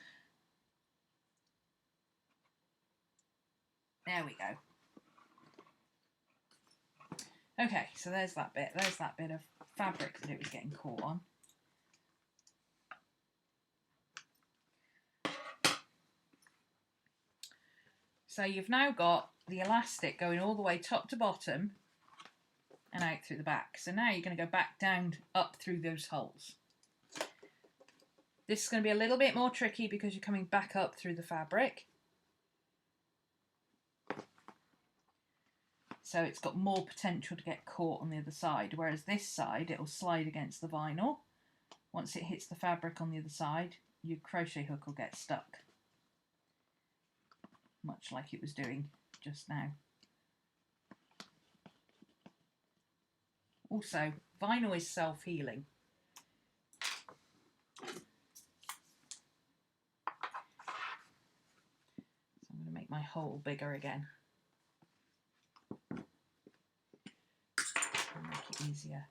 There we go. Okay, so there's that bit. There's that bit of fabric that it was getting caught on. So you've now got the elastic going all the way top to bottom and out through the back. So now you're going to go back down, up through those holes. This is going to be a little bit more tricky because you're coming back up through the fabric. So it's got more potential to get caught on the other side, whereas this side, it'll slide against the vinyl. Once it hits the fabric on the other side, your crochet hook will get stuck. Much like it was doing just now. Also, vinyl is self-healing. So I'm going to make my hole bigger again. Make it easier.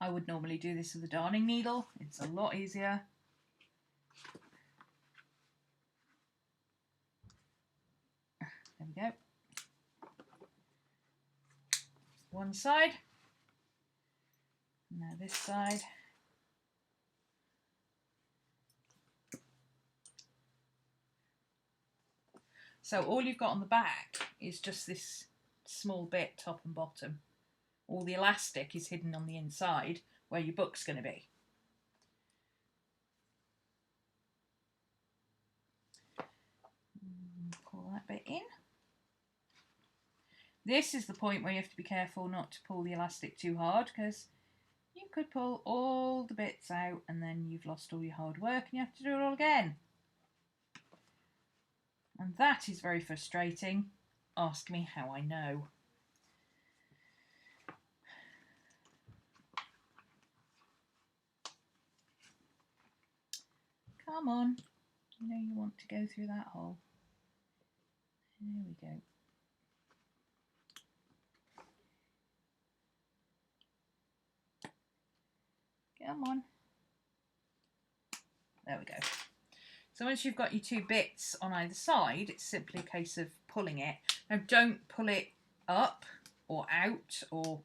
I would normally do this with a darning needle. It's a lot easier. There we go. One side. Now this side. So all you've got on the back is just this small bit, top and bottom. All the elastic is hidden on the inside where your book's going to be. Pull that bit in. This is the point where you have to be careful not to pull the elastic too hard, because you could pull all the bits out and then you've lost all your hard work and you have to do it all again. And that is very frustrating. Ask me how I know. Come on. You know you want to go through that hole. There we go. Come on. There we go. So once you've got your two bits on either side, it's simply a case of pulling it. Now don't pull it up or out, or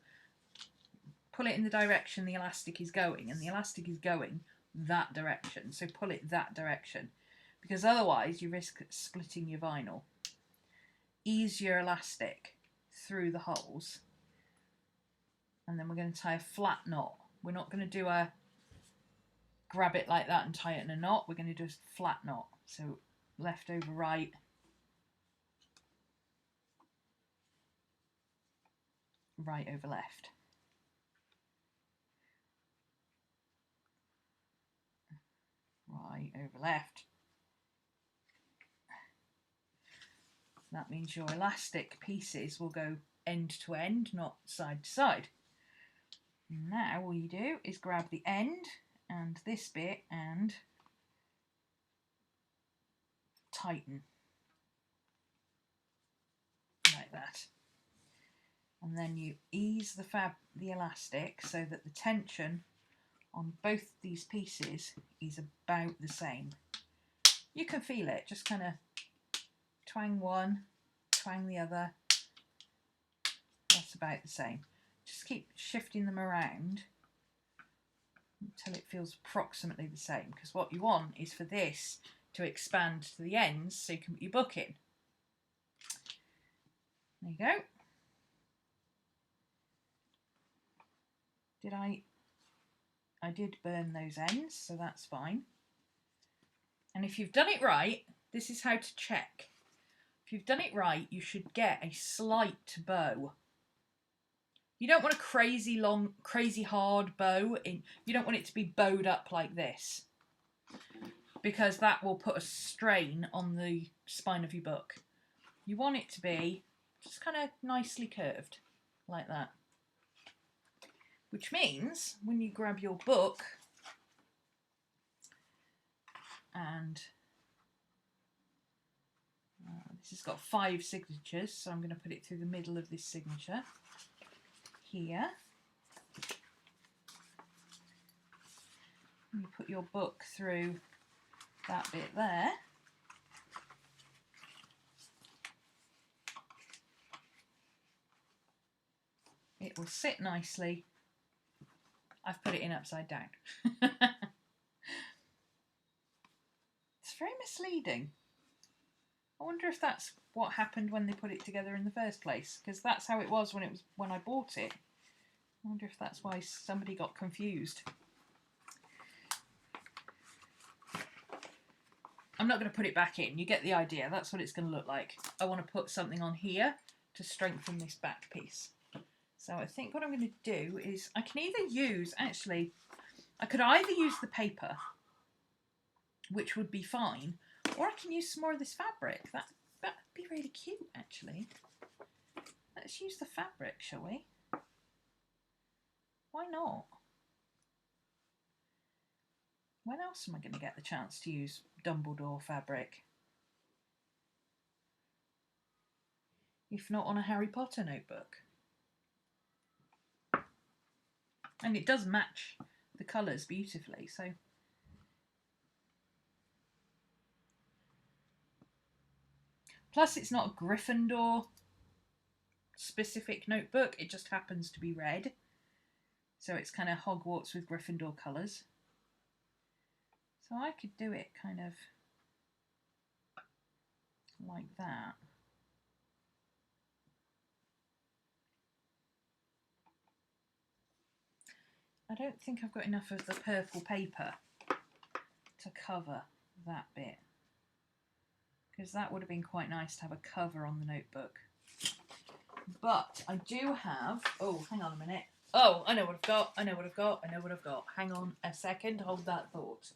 pull it in the direction the elastic is going, and the elastic is going that direction, so pull it that direction, because otherwise you risk splitting your vinyl. Ease your elastic through the holes, and then we're going to tie a flat knot. We're not going to do a grab it like that and tie it in a knot. We're going to do a flat knot. So left over right, right over left. Right over left. That means your elastic pieces will go end to end, not side to side. Now all you do is grab the end and this bit and tighten like that, and then you ease the elastic so that the tension on both these pieces is about the same. You can feel it, just kind of twang one, twang the other. That's about the same. Just keep shifting them around until it feels approximately the same, because what you want is for this to expand to the ends so you can put your book in. There you go. I did burn those ends, so that's fine. And if you've done it right, this is how to check. If you've done it right, you should get a slight bow. You don't want a crazy long, crazy hard bow. You don't want it to be bowed up like this, because that will put a strain on the spine of your book. You want it to be just kind of nicely curved, like that. Which means when you grab your book, and this has got 5 signatures, so I'm going to put it through the middle of this signature here. And you put your book through that bit there. It will sit nicely. I've put it in upside down. It's very misleading. I wonder if that's what happened when they put it together in the first place, because that's how it was when I bought it. I wonder if that's why somebody got confused. I'm not going to put it back in. You get the idea. That's what it's going to look like. I want to put something on here to strengthen this back piece. So I think what I'm going to do is I can either use, actually, I could either use the paper, which would be fine, or I can use some more of this fabric. That'd be really cute, actually. Let's use the fabric, shall we? Why not? When else am I going to get the chance to use Dumbledore fabric? If not on a Harry Potter notebook. And it does match the colours beautifully, so. Plus it's not a Gryffindor specific notebook, it just happens to be red. So it's kind of Hogwarts with Gryffindor colours. So I could do it kind of like that. I don't think I've got enough of the purple paper to cover that bit, because that would have been quite nice to have a cover on the notebook. But I do have, oh, hang on a minute. Oh, I know what I've got, I know what I've got, I know what I've got. Hang on a second, hold that thought.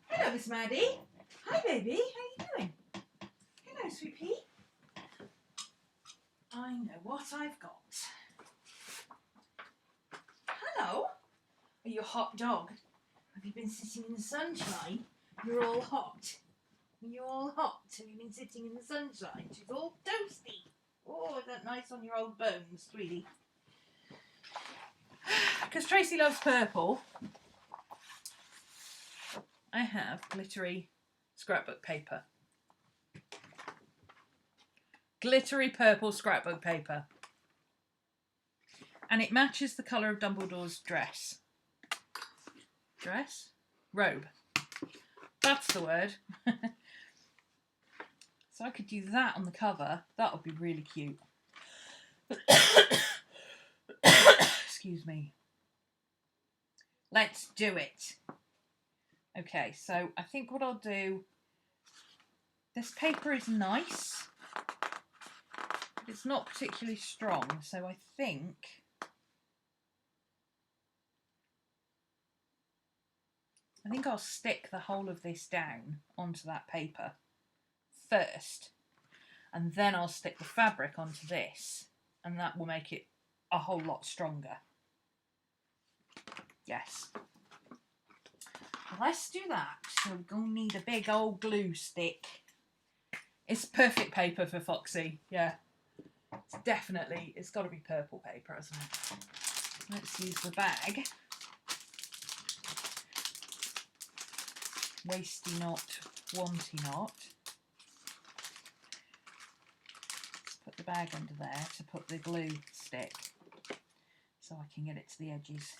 Hello, Miss Maddie. Hi, baby, how you doing? Hello, sweet pea. I know what I've got. Hello. Are you a hot dog? Have you been sitting in the sunshine? You're all hot. You're all hot. Have you been sitting in the sunshine? She's all toasty. Oh, is that nice on your old bones, sweetie? Because Tracy loves purple, I have glittery scrapbook paper. Glittery purple scrapbook paper. And it matches the colour of Dumbledore's dress. Dress? Robe. That's the word. So I could do that on the cover. That would be really cute. Excuse me. Let's do it. Okay, so I think what I'll do, this paper is nice, but it's not particularly strong, so I think I'll stick the whole of this down onto that paper first, and then I'll stick the fabric onto this, and that will make it a whole lot stronger. Yes. Let's do that. So we're going to need a big old glue stick. It's perfect paper for Foxy, yeah. It's got to be purple paper, hasn't it? Let's use the bag. Wasty not, wanty not. Let's put the bag under there to put the glue stick. so I can get it to the edges.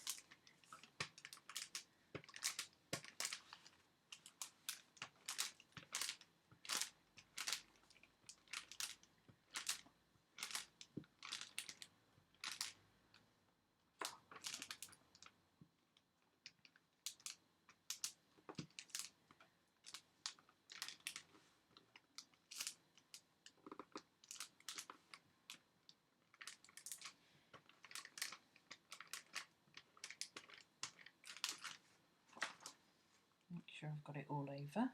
Make sure I've got it all over.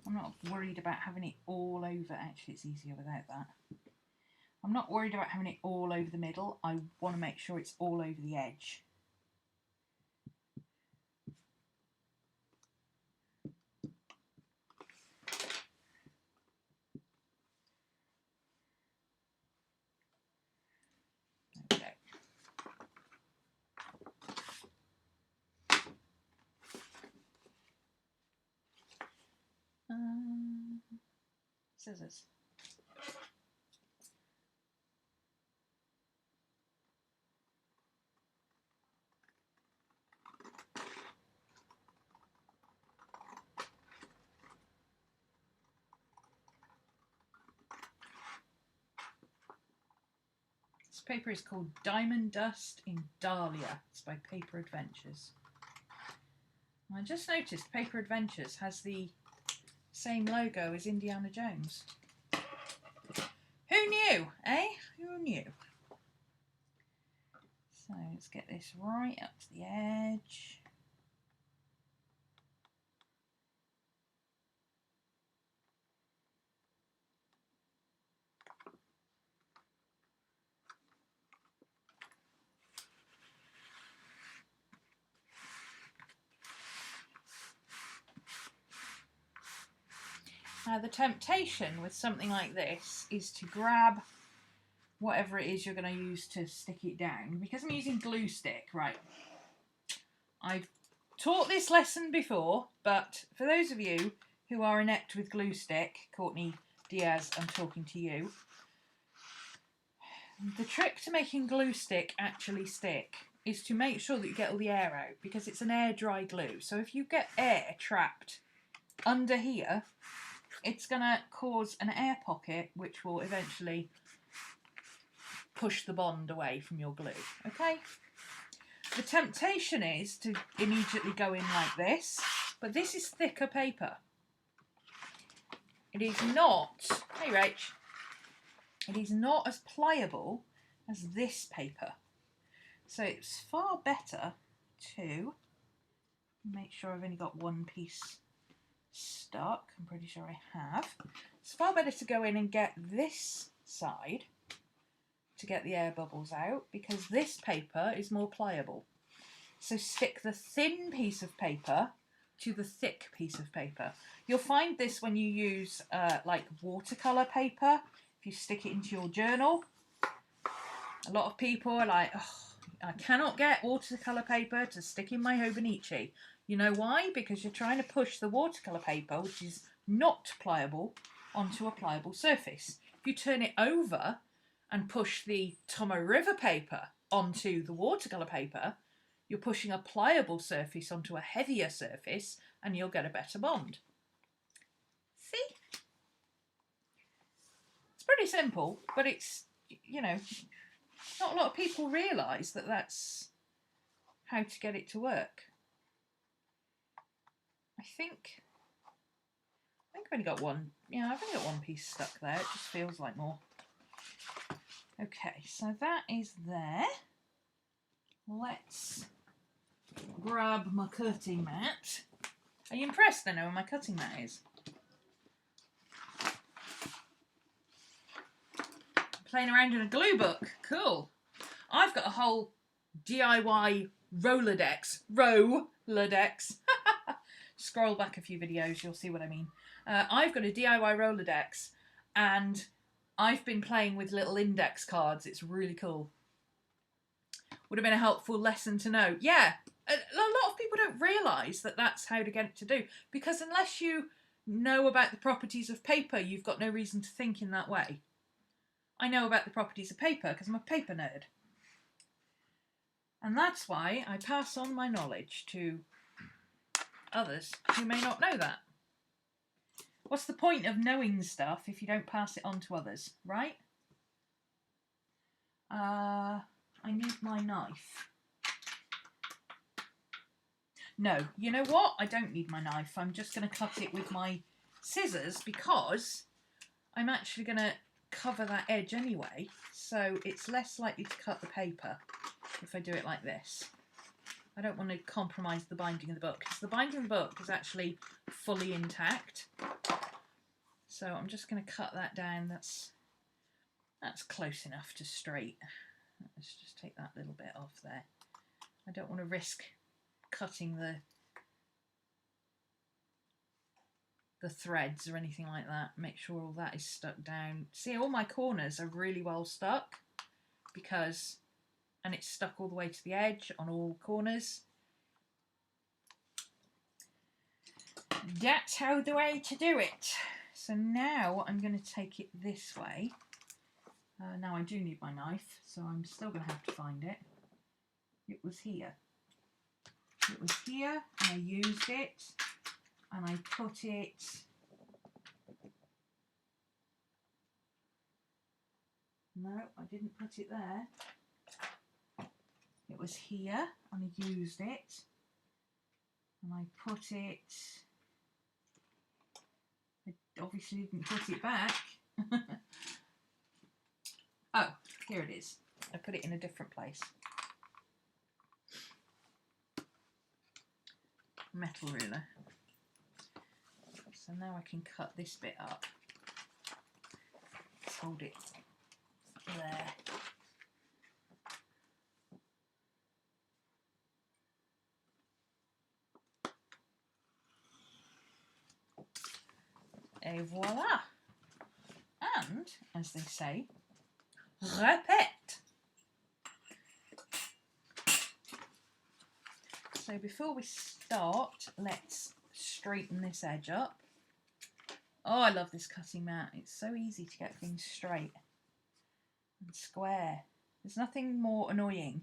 I'm not worried about having it all over. Actually, it's easier without that. I'm not worried about having it all over the middle. I want to make sure it's all over the edge. There we go. Scissors. This paper is called Diamond Dust in Dahlia. It's by Paper Adventures. I just noticed Paper Adventures has the same logo as Indiana Jones. Who knew, eh? Who knew? So let's get this right up to the edge. Now the temptation with something like this is to grab whatever it is you're going to use to stick it down. Because I'm using glue stick, right, I've taught this lesson before, but for those of you who are inept with glue stick, Courtney Diaz, I'm talking to you, the trick to making glue stick actually stick is to make sure that you get all the air out, because it's an air dry glue. So if you get air trapped under here, it's going to cause an air pocket which will eventually push the bond away from your glue, okay? The temptation is to immediately go in like this, but this is thicker paper. It is not, hey Rach, it is not as pliable as this paper. So it's far better to make sure I've only got one piece stuck. I'm pretty sure I have. It's far better to go in and get this side to get the air bubbles out, because this paper is more pliable. So stick the thin piece of paper to the thick piece of paper. You'll find this when you use like watercolour paper. If you stick it into your journal, a lot of people are like, oh, I cannot get watercolour paper to stick in my Hobonichi. You know why? Because you're trying to push the watercolour paper, which is not pliable, onto a pliable surface. If you turn it over and push the Tomo River paper onto the watercolour paper, you're pushing a pliable surface onto a heavier surface, and you'll get a better bond. See? It's pretty simple, but it's, you know, not a lot of people realise that that's how to get it to work. I think I've only got one. Yeah, I've only got one piece stuck there. It just feels like more. Okay, so that is there. Let's grab my cutting mat. Are you impressed I know where my cutting mat is? Playing around in a glue book. Cool. I've got a whole DIY Rolodex. scroll back a few videos, you'll see what I mean. I've got a DIY Rolodex, and I've been playing with little index cards. It's really cool. Would have been a helpful lesson to know. Yeah, a lot of people don't realise that that's how to get it to do, because unless you know about the properties of paper, you've got no reason to think in that way. I know about the properties of paper because I'm a paper nerd. And that's why I pass on my knowledge to others who may not know that. What's the point of knowing stuff if you don't pass it on to others, right? I need my knife. No, you know what? I don't need my knife. I'm just going to cut it with my scissors because I'm actually going to cover that edge anyway, so it's less likely to cut the paper if I do it like this. I don't want to compromise the binding of the book, because the binding of the book is actually fully intact. So I'm just going to cut that down. That's close enough to straight. Let's just take that little bit off there. I don't want to risk cutting the threads or anything like that. Make sure all that is stuck down. See, all my corners are really well stuck and it's stuck all the way to the edge on all corners. That's how the way to do it. So now I'm going to take it this way. Now I do need my knife, so I'm still going to have to find it. It was here. It was here, and I used it, and I put it... No, I didn't put it there. It was here, and I used it, and I put it... I obviously didn't put it back. Oh, here it is. I put it in a different place. Metal ruler. So now I can cut this bit up. Let's hold it there. Et voila! And, as they say, répète! So before we start, let's straighten this edge up. Oh, I love this cutting mat. It's so easy to get things straight and square. There's nothing more annoying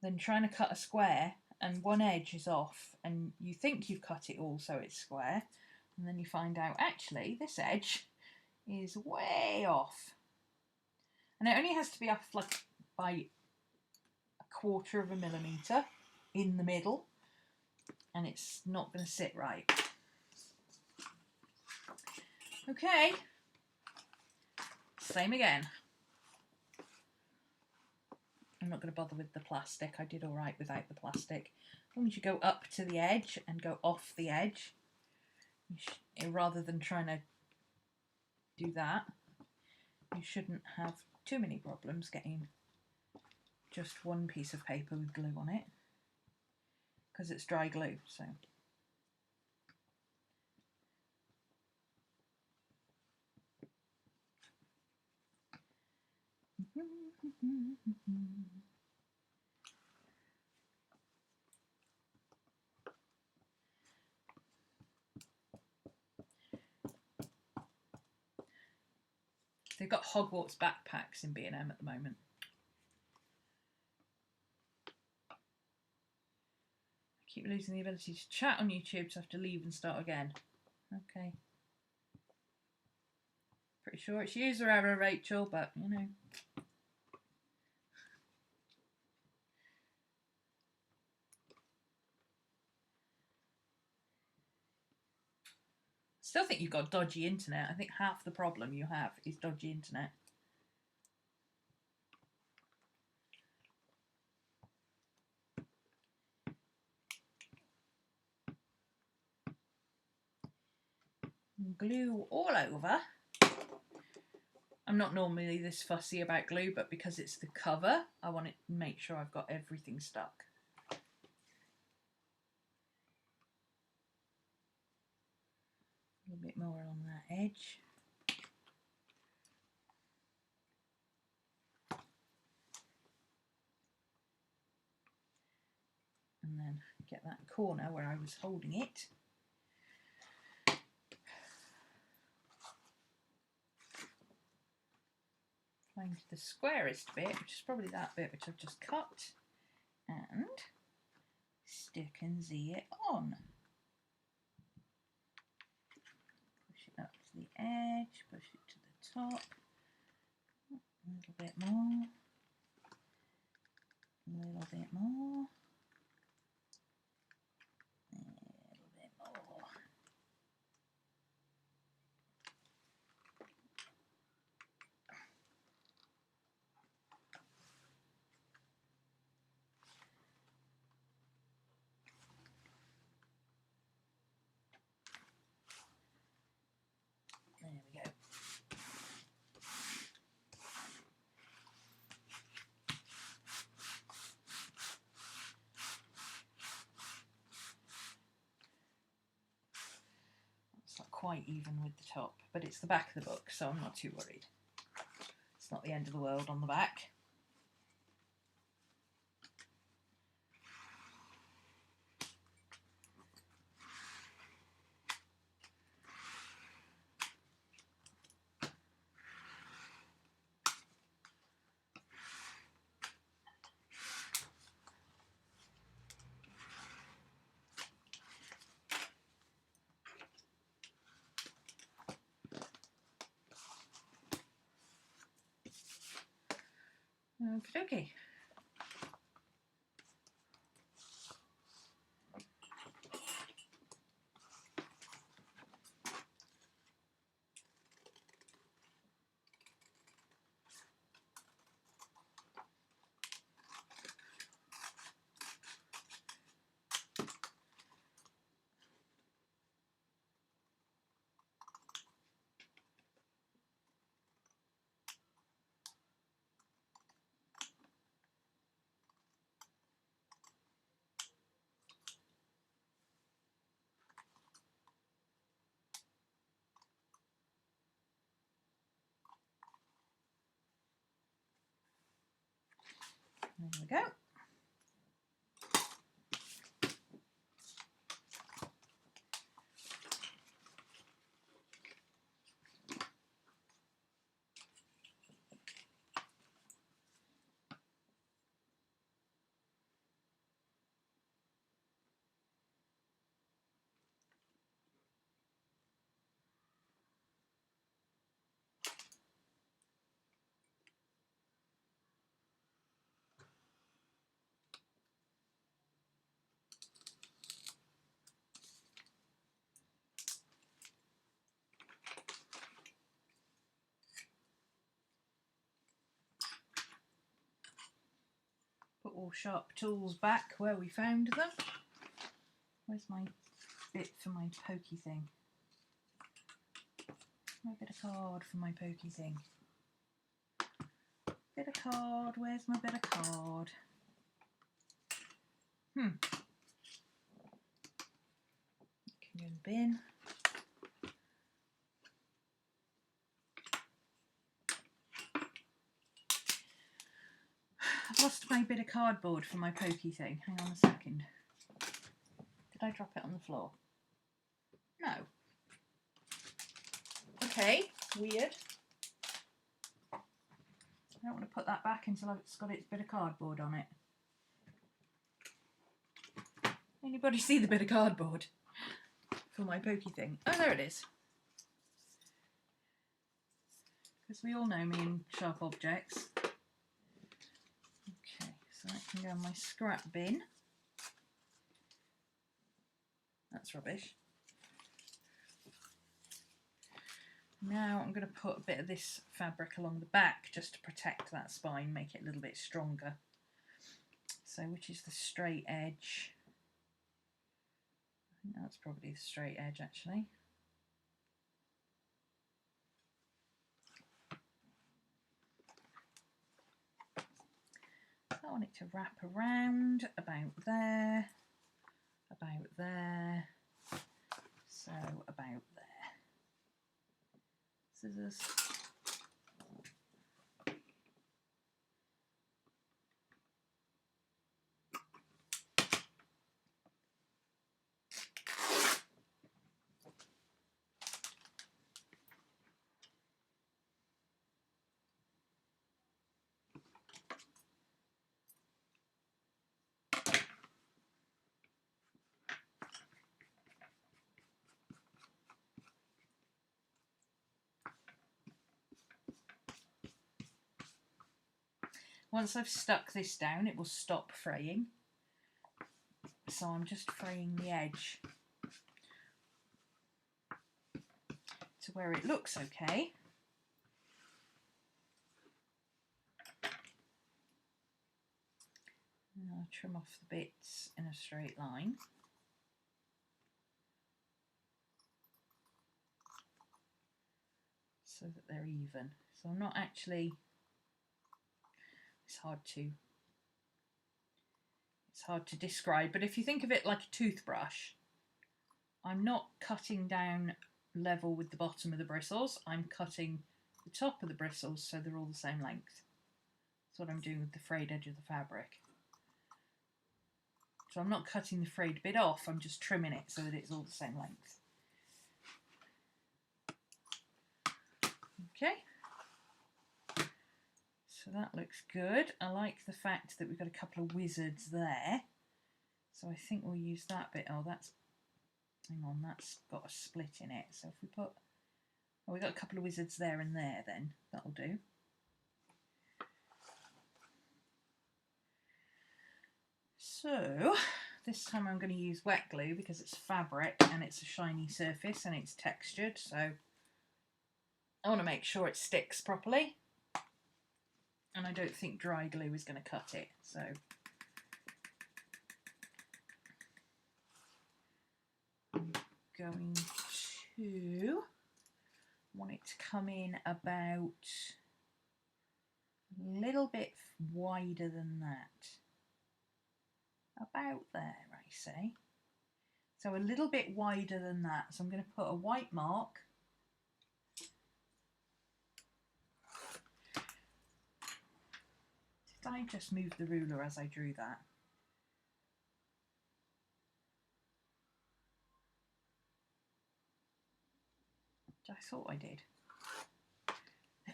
than trying to cut a square and one edge is off and you think you've cut it all so it's square, and then you find out actually this edge is way off. And it only has to be off like by 1/4 of a millimetre in the middle, and it's not going to sit right. Okay, same again. I'm not going to bother with the plastic. I did all right without the plastic. As long as you go up to the edge and go off the edge, rather than trying to do that, you shouldn't have too many problems getting just one piece of paper with glue on it, because it's dry glue. So they've got Hogwarts backpacks in B&M at the moment. I keep losing the ability to chat on YouTube, so I have to leave and start again. Okay. Pretty sure it's user error, Rachel, but you know. Still think you've got dodgy internet. I think half the problem you have is dodgy internet. Glue all over. I'm not normally this fussy about glue, but because it's the cover, I want to make sure I've got everything stuck. little bit more along that edge. And then get that corner where I was holding it. Find the squarest bit, which is probably that bit which I've just cut, and stick and Z it on. Push it up to the edge, push it to the top, a little bit more, a little bit more, a little bit more. There we go. It's not quite even with the top, but it's the back of the book, so I'm not too worried. It's not the end of the world on the back. Okie dokie. There we go. Put all sharp tools back where we found them. Where's my bit for my pokey thing? My bit of card for my pokey thing. Bit of card, where's my bit of card? Can go in the bin. I've lost my bit of cardboard for my pokey thing. Hang on a second. Did I drop it on the floor? No. Okay, weird. I don't want to put that back until it's got its bit of cardboard on it. Anybody see the bit of cardboard for my pokey thing? Oh, there it is. Because we all know me and sharp objects. Okay, so that can go in my scrap bin. That's rubbish. Now I'm going to put a bit of this fabric along the back just to protect that spine, make it a little bit stronger. So which is the straight edge? I think that's probably the straight edge actually. I want it to wrap around about there, so about there. scissors. Once I've stuck this down, it will stop fraying. So I'm just fraying the edge to where it looks okay. And I'll trim off the bits in a straight line. So that they're even. So I'm not actually, it's hard to describe, but if you think of it like a toothbrush, I'm not cutting down level with the bottom of the bristles, I'm cutting the top of the bristles so they're all the same length. That's what I'm doing with the frayed edge of the fabric. So I'm not cutting the frayed bit off, I'm just trimming it so that it's all the same length. Okay. So that looks good. I like the fact that we've got a couple of wizards there. So I think we'll use that bit. Oh, that's, hang on, that's got a split in it. So if we put, oh, we've got a couple of wizards there and there then. That'll do. So this time I'm going to use wet glue because it's fabric and it's a shiny surface and it's textured. So I want to make sure it sticks properly. And I don't think dry glue is going to cut it, so I'm going to want it to come in about a little bit wider than that. About there, I say. So a little bit wider than that. So I'm going to put a white mark. Did I just move the ruler as I drew that? I thought I did.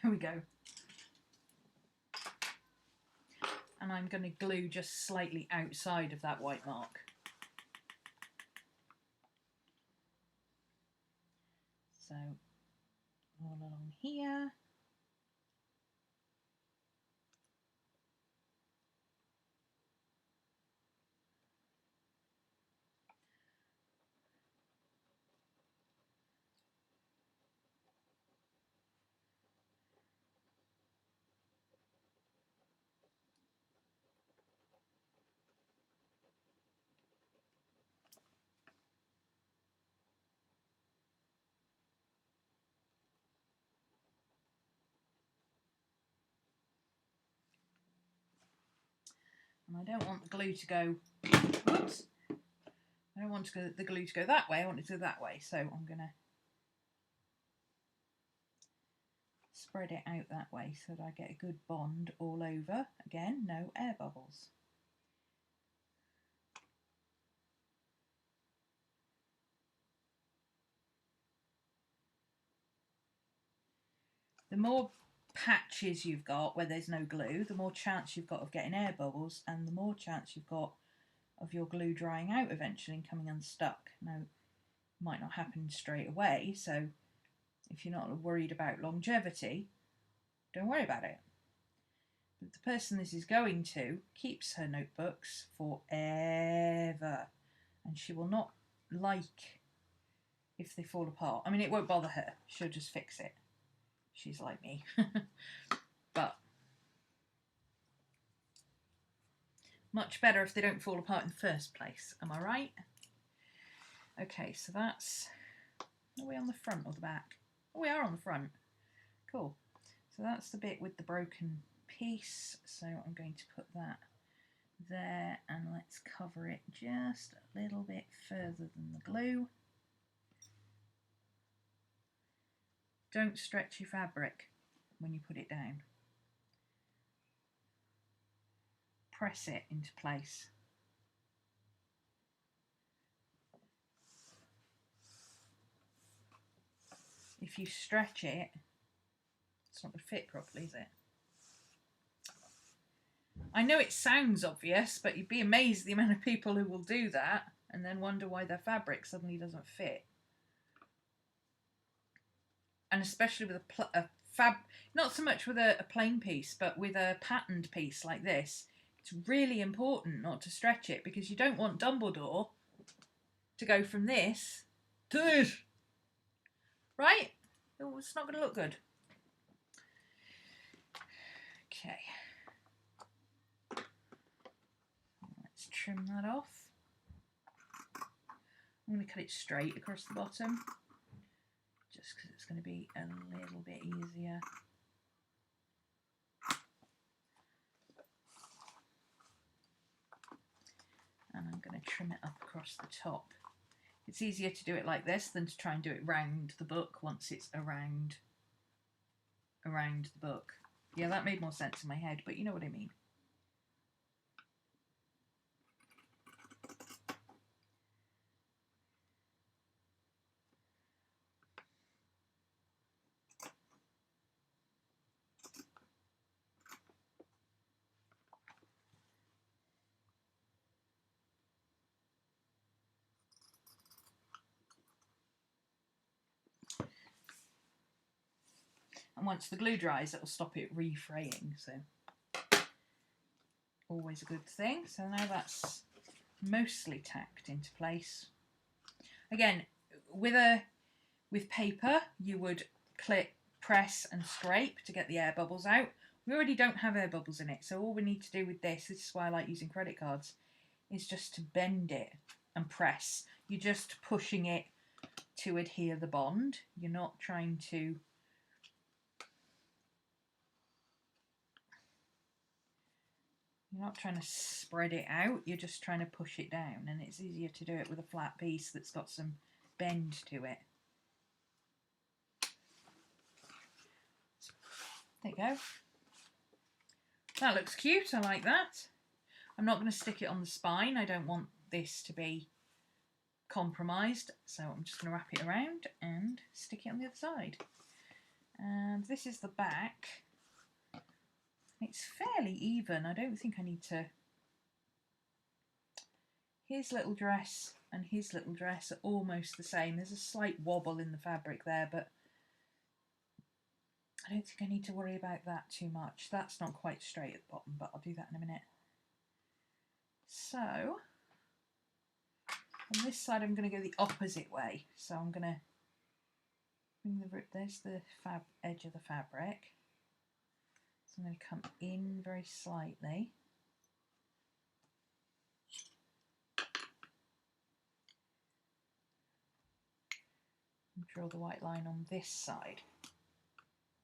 There we go. And I'm going to glue just slightly outside of that white mark. So all along here. And I don't want the glue to go, whoops, I don't want the glue to go that way, I want it to go that way. So I'm going to spread it out that way so that I get a good bond all over. Again, no air bubbles. The more patches you've got where there's no glue, the more chance you've got of getting air bubbles and the more chance you've got of your glue drying out eventually and coming unstuck. Now, it might not happen straight away, so if you're not worried about longevity, don't worry about it. But the person this is going to keeps her notebooks forever, and she will not like if they fall apart. I mean, it won't bother her, she'll just fix it. She's like me. But much better if they don't fall apart in the first place, am I right? Okay, so that's, are we on the front or the back? Oh, we are on the front. Cool. So that's the bit with the broken piece. So I'm going to put that there and let's cover it just a little bit further than the glue. Don't stretch your fabric when you put it down. Press it into place. If you stretch it, it's not going to fit properly, is it? I know it sounds obvious, but you'd be amazed at the amount of people who will do that and then wonder why their fabric suddenly doesn't fit. And especially with a not so much with a plain piece, but with a patterned piece like this, it's really important not to stretch it, because you don't want Dumbledore to go from this to this, right? It's not going to look good. Okay. Let's trim that off. I'm going to cut it straight across the bottom, just because it's going to be a little bit easier. And I'm going to trim it up across the top. It's easier to do it like this than to try and do it round the book once it's around the book. Yeah, that made more sense in my head, but you know what I mean. And once the glue dries, it'll stop it refraying, so always a good thing. So now that's mostly tacked into place. Again, with paper, you would click, press and scrape to get the air bubbles out. We already don't have air bubbles in it, so all we need to do with this is why I like using credit cards, is just to bend it and press. You're just pushing it to adhere the bond. You're not trying to spread it out, you're just trying to push it down, and it's easier to do it with a flat piece that's got some bend to it. There you go. That looks cute, I like that. I'm not going to stick it on the spine, I don't want this to be compromised, so I'm just going to wrap it around and stick it on the other side. And this is the back. It's fairly even, I don't think I need to... His little dress and his little dress are almost the same. There's a slight wobble in the fabric there, but I don't think I need to worry about that too much. That's not quite straight at the bottom, but I'll do that in a minute. So, on this side I'm going to go the opposite way. So I'm going to bring there's the edge of the fabric. So I'm going to come in very slightly. And draw the white line on this side.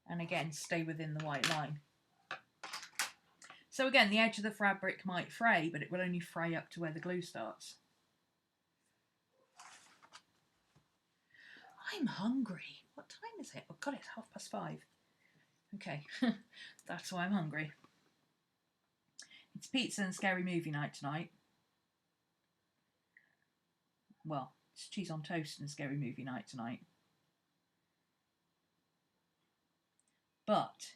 And again, stay within the white line. So again, the edge of the fabric might fray, but it will only fray up to where the glue starts. I'm hungry. What time is it? Oh God, it's 5:30. Okay, that's why I'm hungry. It's pizza and scary movie night tonight. Well, it's cheese on toast and scary movie night tonight. But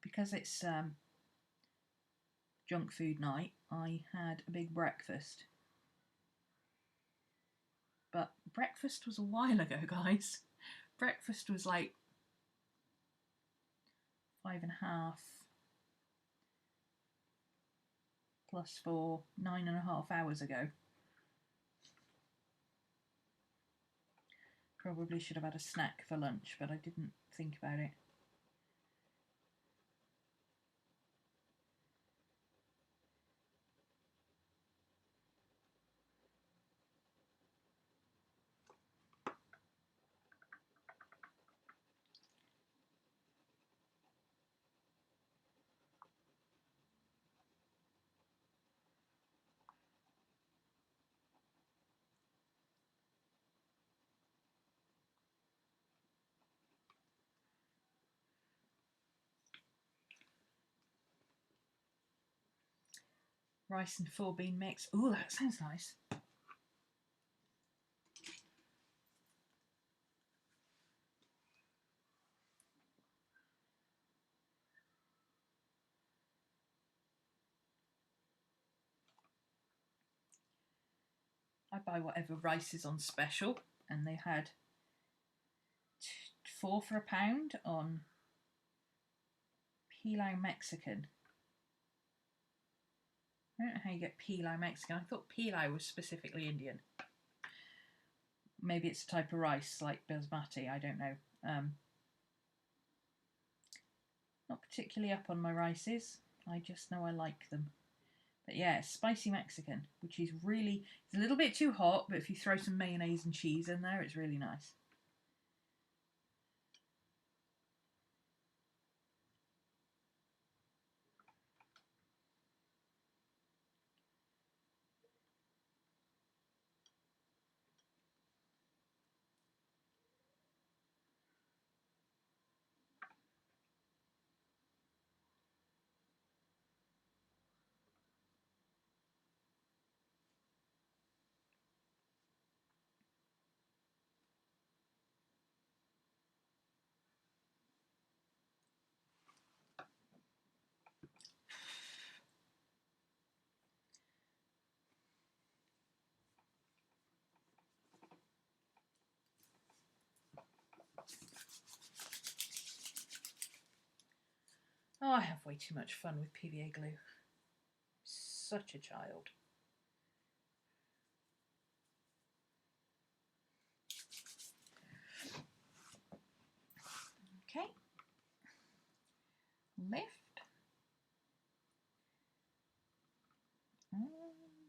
because it's junk food night, I had a big breakfast. But breakfast was a while ago, guys. Breakfast was like 5.5 plus 4, 9.5 hours ago. Probably should have had a snack for lunch, but I didn't think about it. Rice and 4-bean mix. Ooh, that sounds nice. I buy whatever rice is on special, and they had 4 for £1 on Pilau Mexican. I don't know how you get Pilau Mexican. I thought Pilau was specifically Indian. Maybe it's a type of rice like basmati, I don't know. Not particularly up on my rices. I just know I like them. But yeah, spicy Mexican, which is really, it's a little bit too hot, but if you throw some mayonnaise and cheese in there, it's really nice. Oh, I have way too much fun with PVA glue. Such a child. Okay. Lift. And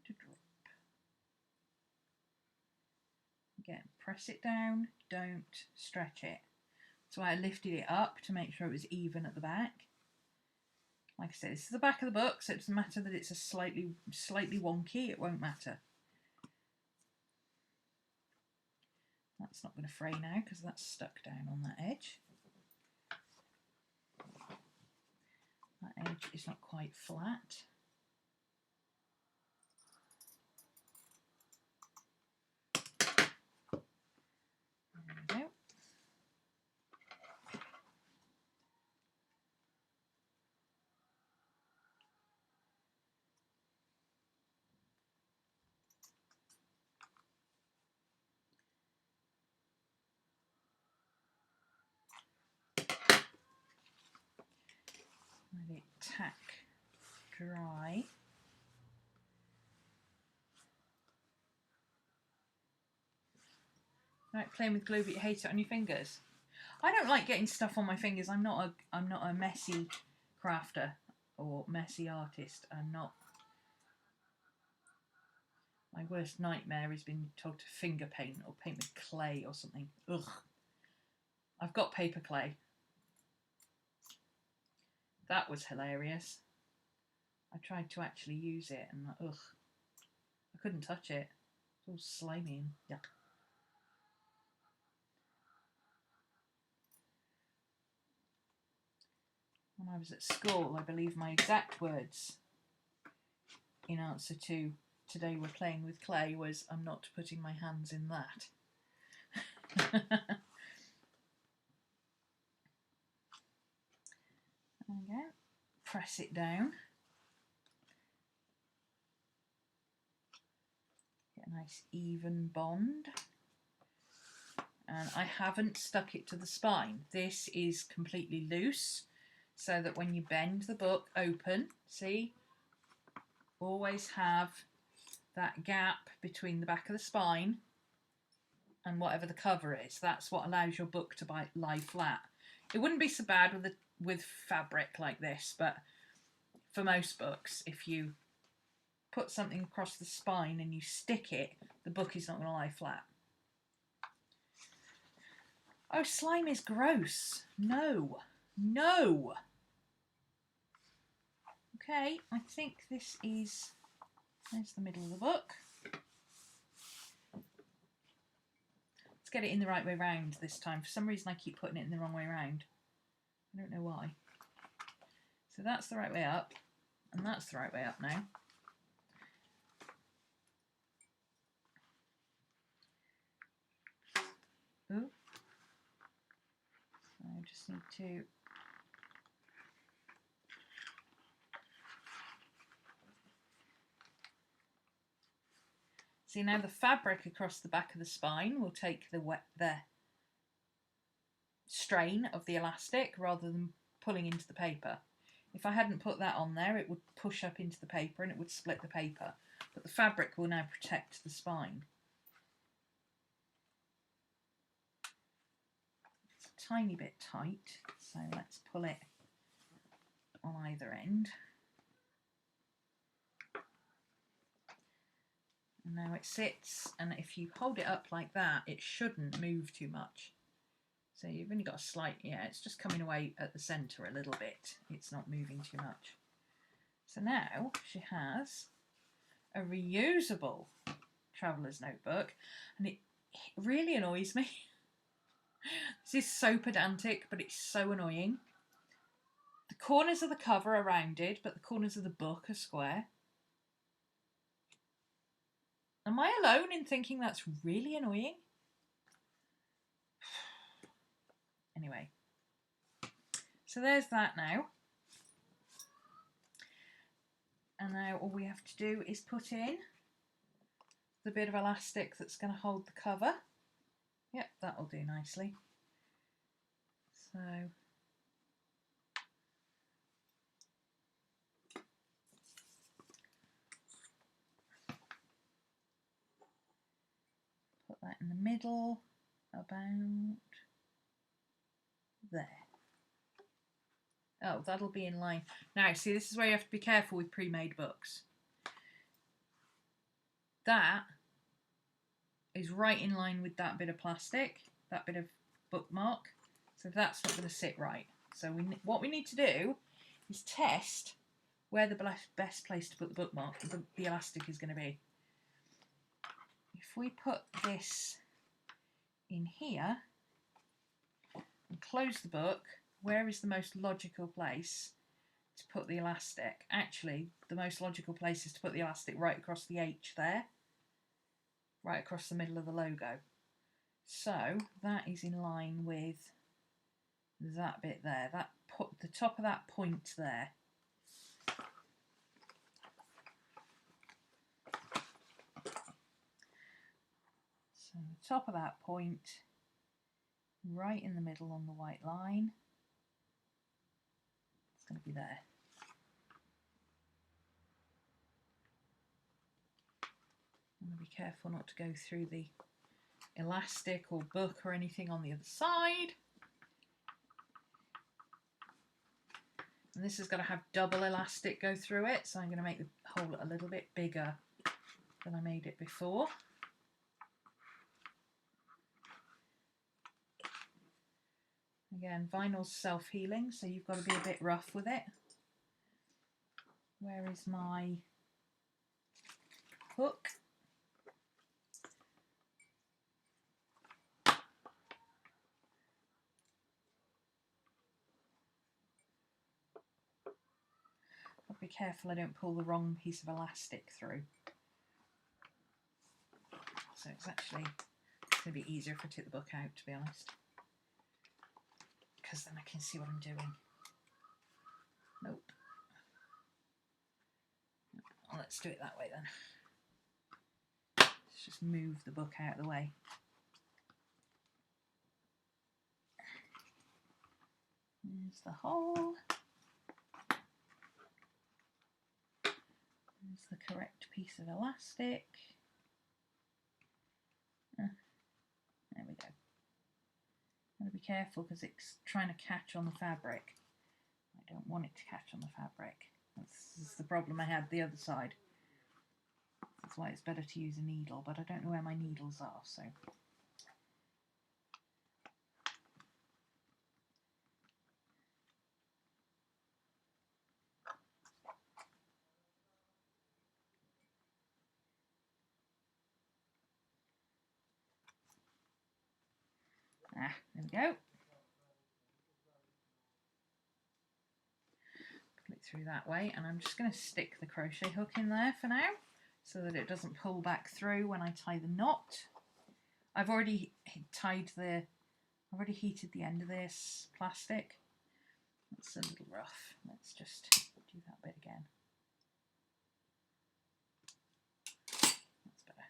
drop. Again, press it down, don't stretch it. That's why I lifted it up, to make sure it was even at the back. Like I said, this is the back of the book, so it doesn't matter that it's a slightly wonky, it won't matter. That's not going to fray now because that's stuck down on that edge. That edge is not quite flat. There we go. Let it tack dry. Like playing with glue but you hate it on your fingers. I don't like getting stuff on my fingers. I'm not a messy crafter or messy artist. I'm not. My worst nightmare has been told to finger paint or paint with clay or something. Ugh. I've got paper clay. That was hilarious. I tried to actually use it and ugh. I couldn't touch it. It's all slimy and yuck. When I was at school, I believe my exact words in answer to "today we're playing with clay" was, "I'm not putting my hands in that." Again, press it down. Get a nice even bond. And I haven't stuck it to the spine. This is completely loose, so that when you bend the book open, see, always have that gap between the back of the spine and whatever the cover is. That's what allows your book to lie flat. It wouldn't be so bad with fabric like this, but for most books, if you put something across the spine and you stick it, the book is not going to lie flat. Oh, slime is gross. No. No. Okay, I think this is... There's the middle of the book. Let's get it in the right way round this time. For some reason I keep putting it in the wrong way round. I don't know why. So that's the right way up, and that's the right way up now. Ooh. So I just need to see now the fabric across the back of the spine will take the strain of the elastic rather than pulling into the paper. If I hadn't put that on there, it would push up into the paper and it would split the paper. But the fabric will now protect the spine. It's a tiny bit tight, so let's pull it on either end. And now it sits, and if you hold it up like that, it shouldn't move too much. So you've only got a slight, yeah, it's just coming away at the centre a little bit. It's not moving too much. So now she has a reusable traveller's notebook, and it really annoys me. This is so pedantic, but it's so annoying. The corners of the cover are rounded, but the corners of the book are square. Am I alone in thinking that's really annoying? Anyway, so there's that now. And now all we have to do is put in the bit of elastic that's going to hold the cover. Yep, that'll do nicely. So put that in the middle, about there. Oh, that'll be in line. Now, see, this is where you have to be careful with pre-made books. That is right in line with that bit of plastic, that bit of bookmark. So that's not going to sit right. So what we need to do is test where the best place to put the bookmark, the elastic is going to be. If we put this in here and close the book, where is the most logical place to put the elastic? Actually, the most logical place is to put the elastic right across the H there, right across the middle of the logo. So that is in line with that bit there, the top of that point there. So the top of that point, right in the middle on the white line, it's going to be there. I'm going to be careful not to go through the elastic or book or anything on the other side. And this is going to have double elastic go through it, so I'm going to make the hole a little bit bigger than I made it before. Again, vinyl's self-healing, so you've got to be a bit rough with it. Where is my hook? I'll be careful I don't pull the wrong piece of elastic through. So it's actually going to be easier if I take the book out, to be honest, because then I can see what I'm doing. Nope. Well, let's do it that way then. Let's just move the book out of the way. There's the hole. There's the correct piece of elastic. There we go. Got to be careful because it's trying to catch on the fabric. I don't want it to catch on the fabric. This is the problem I had the other side. That's why it's better to use a needle, but I don't know where my needles are, so. Ah, there we go. Pull it through that way, and I'm just going to stick the crochet hook in there for now so that it doesn't pull back through when I tie the knot. I've already I've already heated the end of this plastic. That's a little rough. Let's just do that bit again. That's better.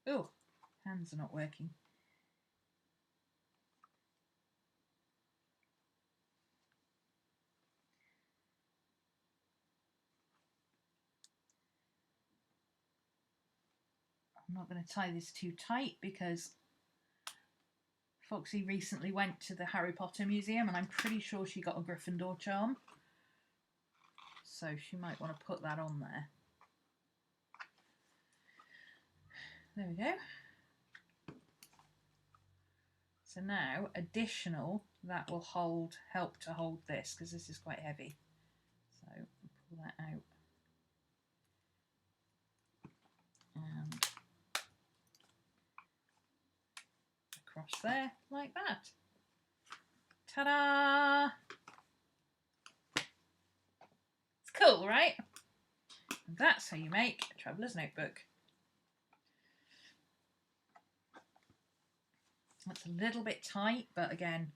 Oh, hands are not working. I'm not going to tie this too tight because Foxy recently went to the Harry Potter Museum and I'm pretty sure she got a Gryffindor charm. So she might want to put that on there. There we go. So now, additional, that will help to hold this because this is quite heavy. So pull that out. And across there, like that. Ta-da! It's cool, right? And that's how you make a traveller's notebook. That's a little bit tight, but again,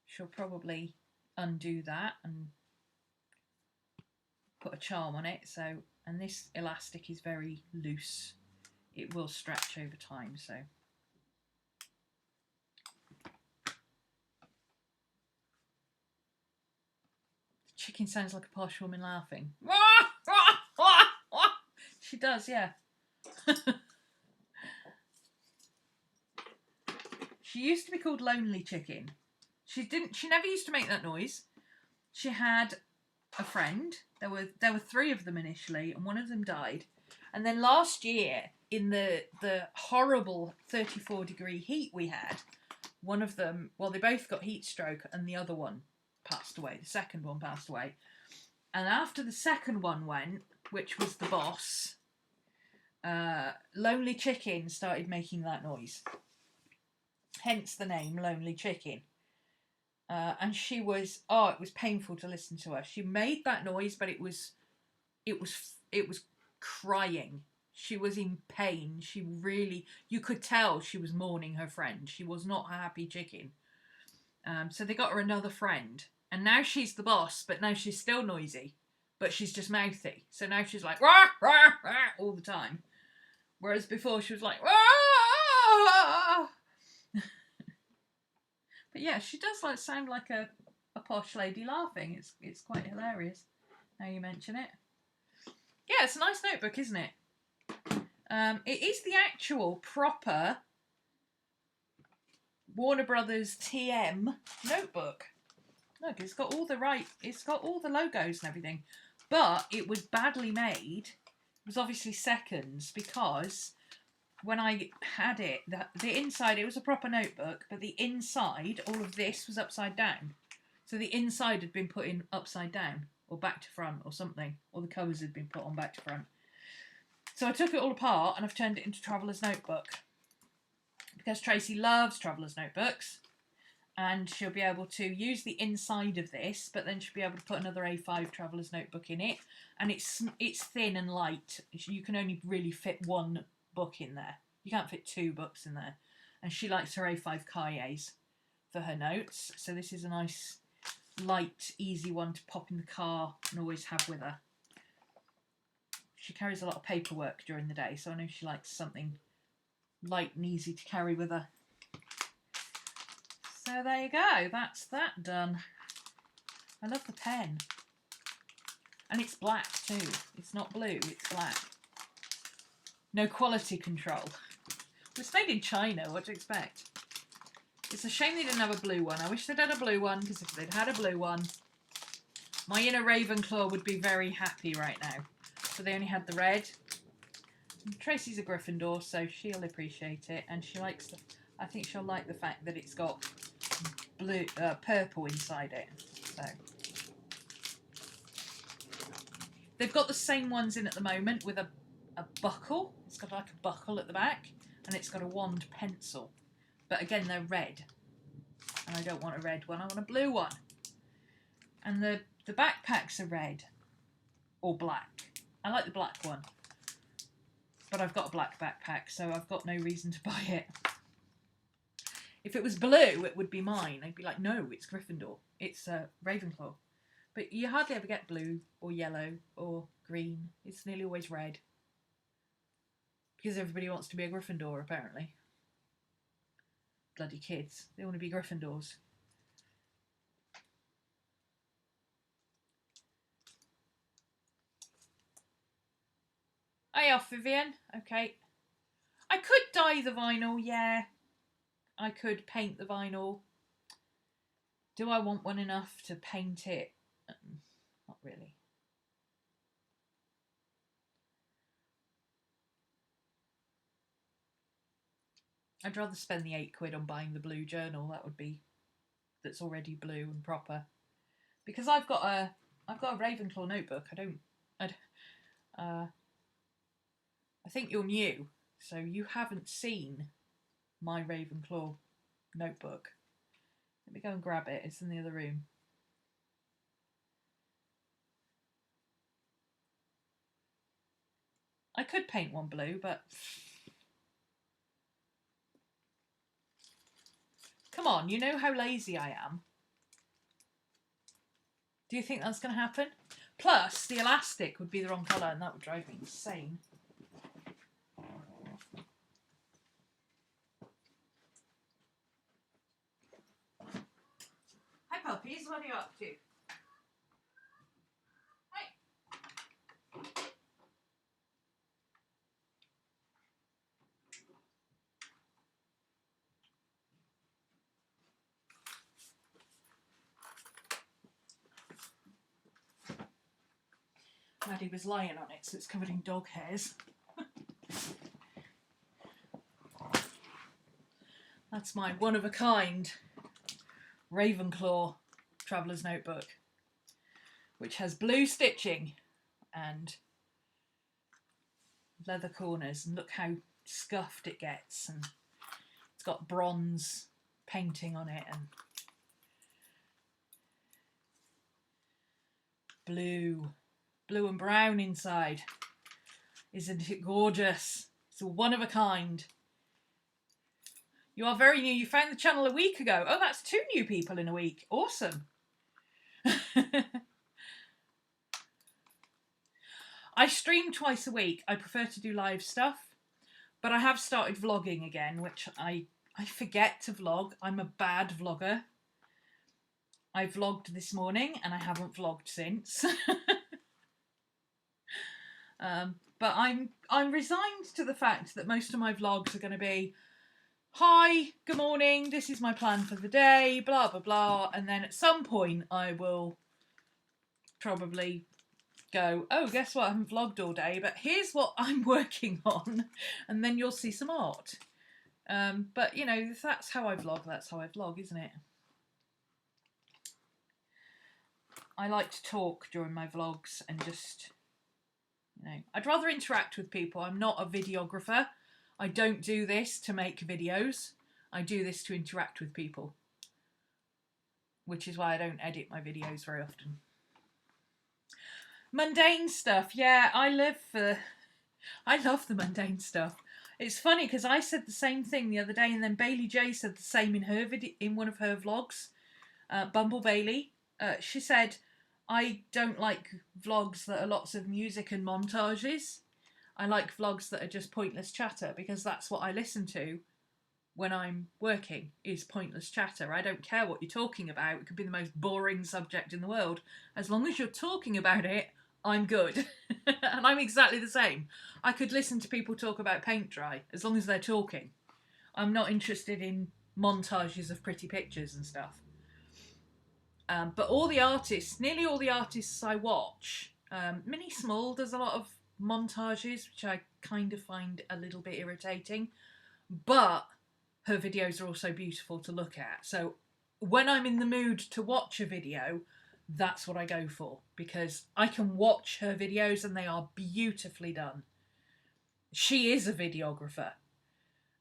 she'll probably undo that and put a charm on it. So, and this elastic is very loose. It will stretch over time, so. The chicken sounds like a posh woman laughing. She does, yeah. She used to be called Lonely Chicken. She never used to make that noise. She had a friend. There were 3 of them initially, and one of them died. And then last year, in the horrible 34-degree heat we had, one of them, well, they both got heat stroke, and the other one passed away. The second one passed away. And after the second one went, which was the boss, Lonely Chicken started making that noise. Hence the name Lonely Chicken. And she was, it was painful to listen to her. She made that noise, but it was crying. She was in pain. You could tell she was mourning her friend. She was not a happy chicken. So they got her another friend. And now she's the boss, but now she's still noisy. But she's just mouthy. So now she's like, rah, rah, rah, all the time. Whereas before she was like, rah. But yeah, she does sound like a posh lady laughing. It's quite hilarious now you mention it. Yeah, it's a nice notebook, isn't it? It is the actual proper Warner Brothers TM notebook. Look, it's got all the logos and everything. But it was badly made. It was obviously seconds because when I had it, the inside, it was a proper notebook, but the inside, all of this was upside down. So the inside had been put in upside down, or back to front, or something. Or the covers had been put on back to front. So I took it all apart, and I've turned it into Traveller's Notebook. Because Tracy loves Traveller's Notebooks, and she'll be able to use the inside of this, but then she'll be able to put another A5 Traveller's Notebook in it. And it's thin and light. You can only really fit one book in there. You can't fit 2 books in there. And she likes her A5 cahiers for her notes. So this is a nice, light, easy one to pop in the car and always have with her. She carries a lot of paperwork during the day, so I know she likes something light and easy to carry with her. So there you go. That's that done. I love the pen. And it's black too. It's not blue, it's black. No quality control. It's made in China, what do you expect? It's a shame they didn't have a blue one. I wish they'd had a blue one, because if they'd had a blue one, my inner Ravenclaw would be very happy right now. But they only had the red. And Tracy's a Gryffindor, so she'll appreciate it. And she likes I think she'll like the fact that it's got blue, purple inside it. So they've got the same ones in at the moment with a buckle. It's got like a buckle at the back, and it's got a wand pencil. But again, they're red, and I don't want a red one. I want a blue one. And the backpacks are red or black, I like the black one. But I've got a black backpack, so I've got no reason to buy it. If it was blue, it would be mine. I'd be like, no, it's Gryffindor. It's Ravenclaw. But you hardly ever get blue or yellow or green. It's nearly always red. Because everybody wants to be a Gryffindor, apparently. Bloody kids. They want to be Gryffindors. Hey off, Vivian. Okay. I could dye the vinyl, yeah. I could paint the vinyl. Do I want one enough to paint it? Not really. I'd rather spend the £8 on buying the blue journal. That's already blue and proper. Because I've got a Ravenclaw notebook. I think you're new, so you haven't seen my Ravenclaw notebook. Let me go and grab it. It's in the other room. I could paint one blue, but come on, you know how lazy I am. Do you think that's going to happen? Plus, the elastic would be the wrong colour, and that would drive me insane. Hi, puppies. What are you up to? Hi. Maddie was lying on it, so it's covered in dog hairs. That's my one-of-a-kind Ravenclaw Traveller's Notebook, which has blue stitching and leather corners, and look how scuffed it gets, and it's got bronze painting on it and blue and brown inside. Isn't it gorgeous? It's a one-of-a-kind. You are very new. You found the channel a week ago. Oh, that's 2 new people in a week. Awesome. I stream twice a week. I prefer to do live stuff, but I have started vlogging again, which I forget to vlog. I'm a bad vlogger. I vlogged this morning and I haven't vlogged since. But I'm resigned to the fact that most of my vlogs are going to be, hi, good morning, this is my plan for the day, blah, blah, blah. And then at some point I will probably go, oh, guess what, I haven't vlogged all day, but here's what I'm working on. And then you'll see some art. But, you know, if that's how I vlog, that's how I vlog, isn't it? I like to talk during my vlogs and just, you know, I'd rather interact with people. I'm not a videographer. I don't do this to make videos. I do this to interact with people, which is why I don't edit my videos very often. Mundane stuff. Yeah, I love the mundane stuff. It's funny because I said the same thing the other day, and then Bailey J said the same in her video, in one of her vlogs. Bumble Bailey. She said, I don't like vlogs that are lots of music and montages. I like vlogs that are just pointless chatter, because that's what I listen to when I'm working, is pointless chatter. I don't care what you're talking about. It could be the most boring subject in the world. As long as you're talking about it, I'm good. And I'm exactly the same. I could listen to people talk about paint dry, as long as they're talking. I'm not interested in montages of pretty pictures and stuff. But all the artists, nearly all the artists I watch, Minnie Small does a lot of montages, which I kind of find a little bit irritating, but her videos are also beautiful to look at. So when I'm in the mood to watch a video, that's what I go for, because I can watch her videos and they are beautifully done. She is a videographer,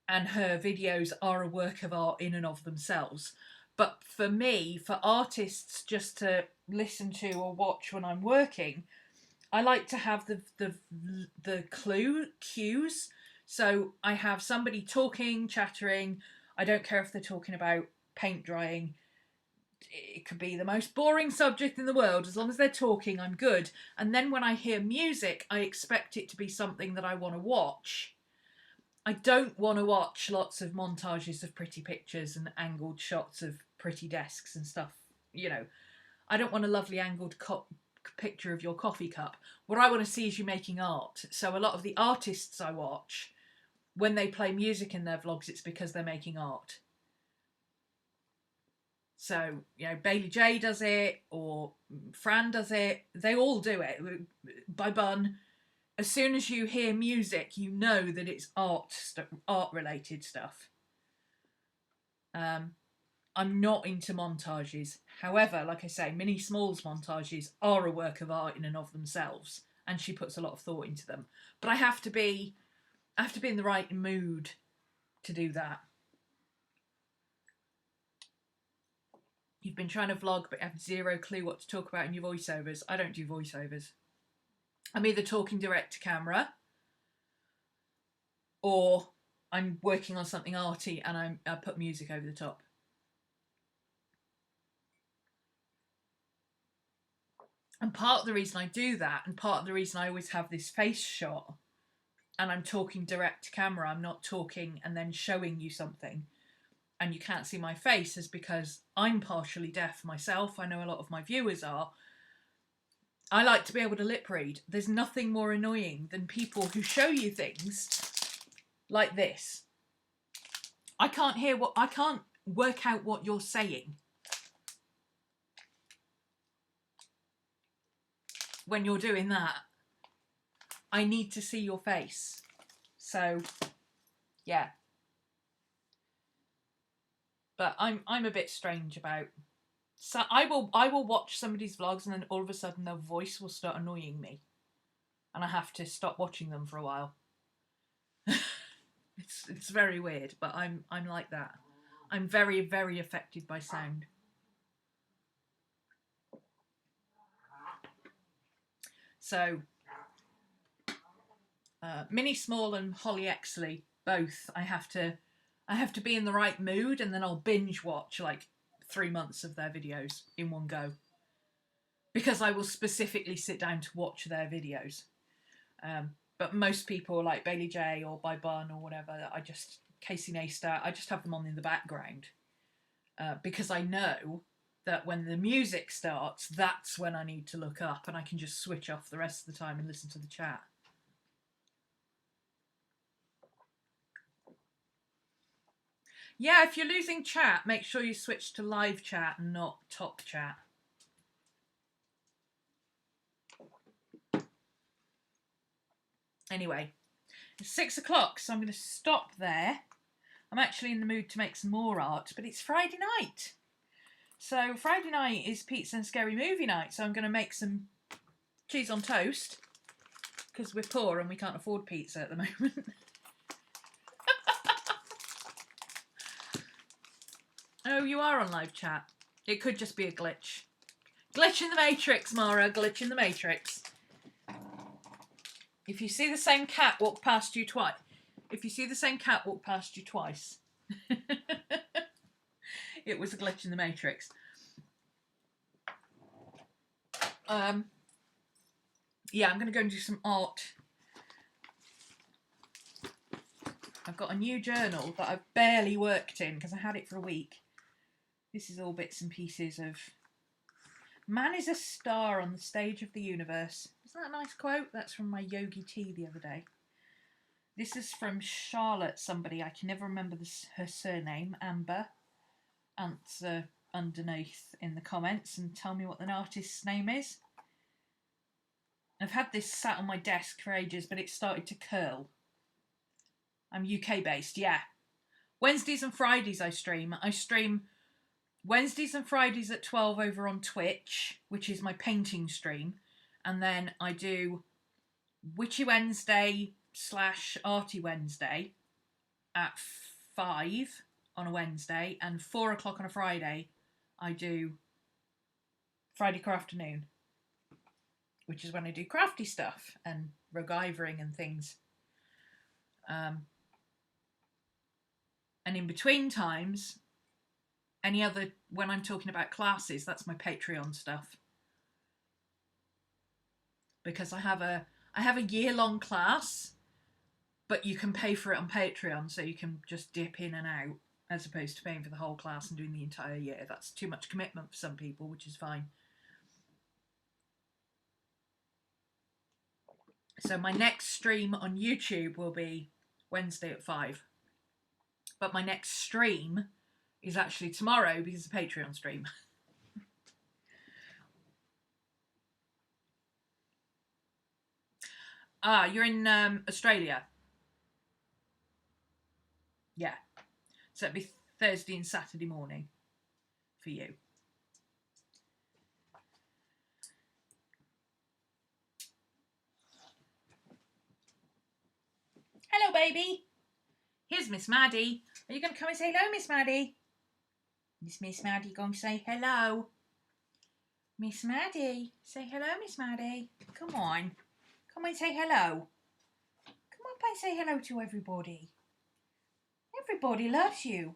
and her videos are a work of art in and of themselves. But for me, for artists just to listen to or watch when I'm working, I like to have the cues. So I have somebody talking, chattering. I don't care if they're talking about paint drying. It could be the most boring subject in the world. As long as they're talking, I'm good. And then when I hear music, I expect it to be something that I want to watch. I don't want to watch lots of montages of pretty pictures and angled shots of pretty desks and stuff. You know, I don't want a lovely angled picture of your coffee cup. What I want to see is you making art. So a lot of the artists I watch, when they play music in their vlogs, it's because they're making art. So, you know, Bailey J does it, or Fran does it. They all do it. By Bun, as soon as you hear music, you know that it's art-related stuff. I'm not into montages. However, like I say, Minnie Small's montages are a work of art in and of themselves, and she puts a lot of thought into them. But I have to be in the right mood to do that. You've been trying to vlog but have zero clue what to talk about in your voiceovers. I don't do voiceovers. I'm either talking direct to camera, or I'm working on something arty and I put music over the top. And part of the reason I do that, and part of the reason I always have this face shot and I'm talking direct to camera, I'm not talking and then showing you something and you can't see my face, is because I'm partially deaf myself. I know a lot of my viewers are. I like to be able to lip read. There's nothing more annoying than people who show you things like this. I can't work out what you're saying when you're doing that. I need to see your face. So, yeah. But I'm a bit strange about. So I will watch somebody's vlogs and then all of a sudden their voice will start annoying me, and I have to stop watching them for a while. It's very weird, but I'm like that. I'm very, very affected by sound. So Minnie Small and Holly Exley, both, I have to be in the right mood, and then I'll binge watch like 3 months of their videos in one go, because I will specifically sit down to watch their videos. But most people like Bailey J or By Bun or whatever, Casey Neistat, I just have them on in the background, because I know that when the music starts, that's when I need to look up, and I can just switch off the rest of the time and listen to the chat. Yeah, if you're losing chat, make sure you switch to live chat and not top chat. Anyway, it's 6 o'clock, so I'm going to stop there. I'm actually in the mood to make some more art, but it's Friday night. So Friday night is pizza and scary movie night, so I'm going to make some cheese on toast, because we're poor and we can't afford pizza at the moment. Oh, you are on live chat. It could just be a glitch. Glitch in the Matrix, Mara. Glitch in the Matrix. If you see the same cat walk past you twice, it was a glitch in the Matrix. Yeah, I'm going to go and do some art. I've got a new journal that I've barely worked in because I had it for a week. This is all bits and pieces of... Man is a star on the stage of the universe. Isn't that a nice quote? That's from my Yogi tea the other day. This is from Charlotte somebody. I can never remember her surname. Amber. Answer underneath in the comments and tell me what the artist's name is. I've had this sat on my desk for ages, but it started to curl. I'm UK based, yeah. Wednesdays and Fridays I stream. I stream Wednesdays and Fridays at 12 over on Twitch, which is my painting stream. And then I do Witchy Wednesday / Arty Wednesday at 5 on a Wednesday. And 4 o'clock on a Friday, I do Friday Crafternoon. which is when I do crafty stuff and MacGyvering and things. And in between times, when I'm talking about classes, that's my Patreon stuff. Because I have a year-long class, but you can pay for it on Patreon, so you can just dip in and out, as opposed to paying for the whole class and doing the entire year. That's too much commitment for some people, which is fine. So my next stream on YouTube will be Wednesday at 5. But my next stream is actually tomorrow because it's a Patreon stream. You're in Australia. Yeah. So it'd be Thursday and Saturday morning for you. Hello, baby. Here's Miss Maddie. Are you going to come and say hello, Miss Maddie? Is Miss Maddie going to say hello? Miss Maddie. Say hello, Miss Maddie. Come on. Come and say hello. Come up and say hello to everybody. Everybody loves you.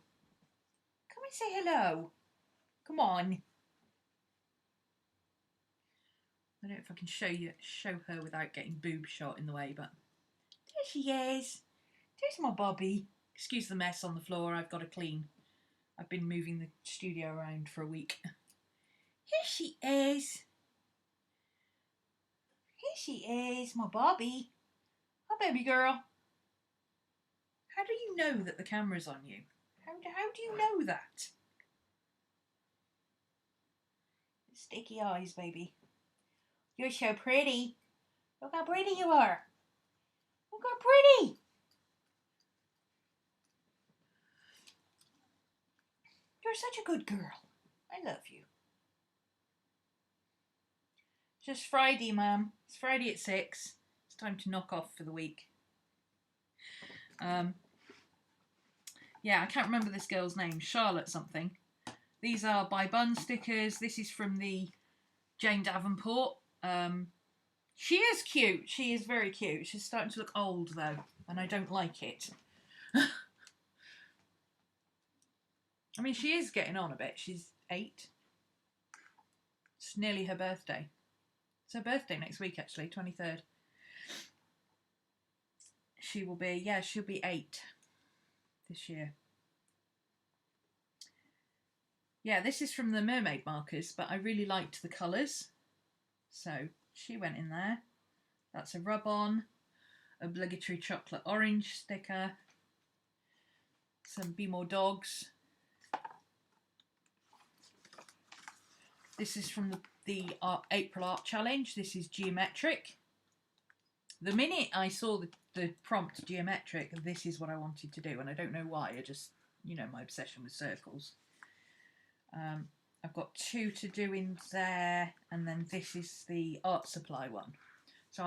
Come and say hello. Come on. I don't know if I can show her without getting boob shot in the way, but there she is. There's my Bobby. Excuse the mess on the floor. I've got to clean. I've been moving the studio around for a week. Here she is. Here she is, my Bobby. Oh, baby girl. How do you know that the camera's on you? How do you know that? Sticky eyes, baby. You're so pretty. Look how pretty you are. Look how pretty. You're such a good girl. I love you. Just Friday, Mum. It's Friday at 6. It's time to knock off for the week. Yeah, I can't remember this girl's name. Charlotte something. These are by Bun stickers. This is from the Jane Davenport. She is cute. She is very cute. She's starting to look old, though, and I don't like it. I mean, she is getting on a bit. She's 8. It's nearly her birthday. It's her birthday next week, actually, 23rd. She will be, yeah, she'll be 8 this year. Yeah, this is from the Mermaid markers, but I really liked the colours. So she went in there. That's a rub-on, obligatory chocolate orange sticker, some Be More Dogs. This is from the April Art Challenge. This is geometric. The minute I saw the prompt geometric, this is what I wanted to do, and I don't know why. I just, you know, my obsession with circles. I've got 2 to do in there, and then this is the art supply one. So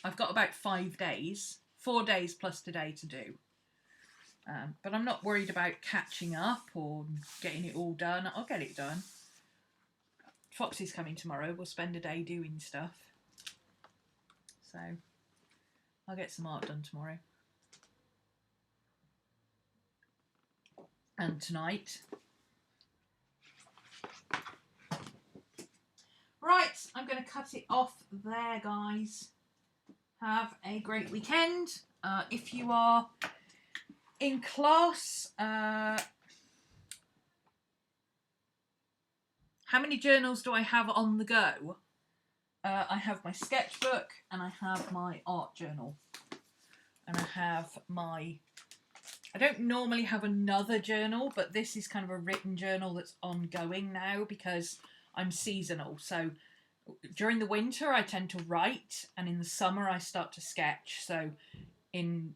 I've got about 5 days, 4 days plus today to do. But I'm not worried about catching up or getting it all done. I'll get it done. Foxy's coming tomorrow. We'll spend a day doing stuff. So I'll get some art done tomorrow. And tonight. Right, I'm going to cut it off there, guys. Have a great weekend. If you are in class, how many journals do I have on the go? I have my sketchbook and I have my art journal. And I have my... I don't normally have another journal, but this is kind of a written journal that's ongoing now because I'm seasonal. So during the winter, I tend to write, and in the summer, I start to sketch. So in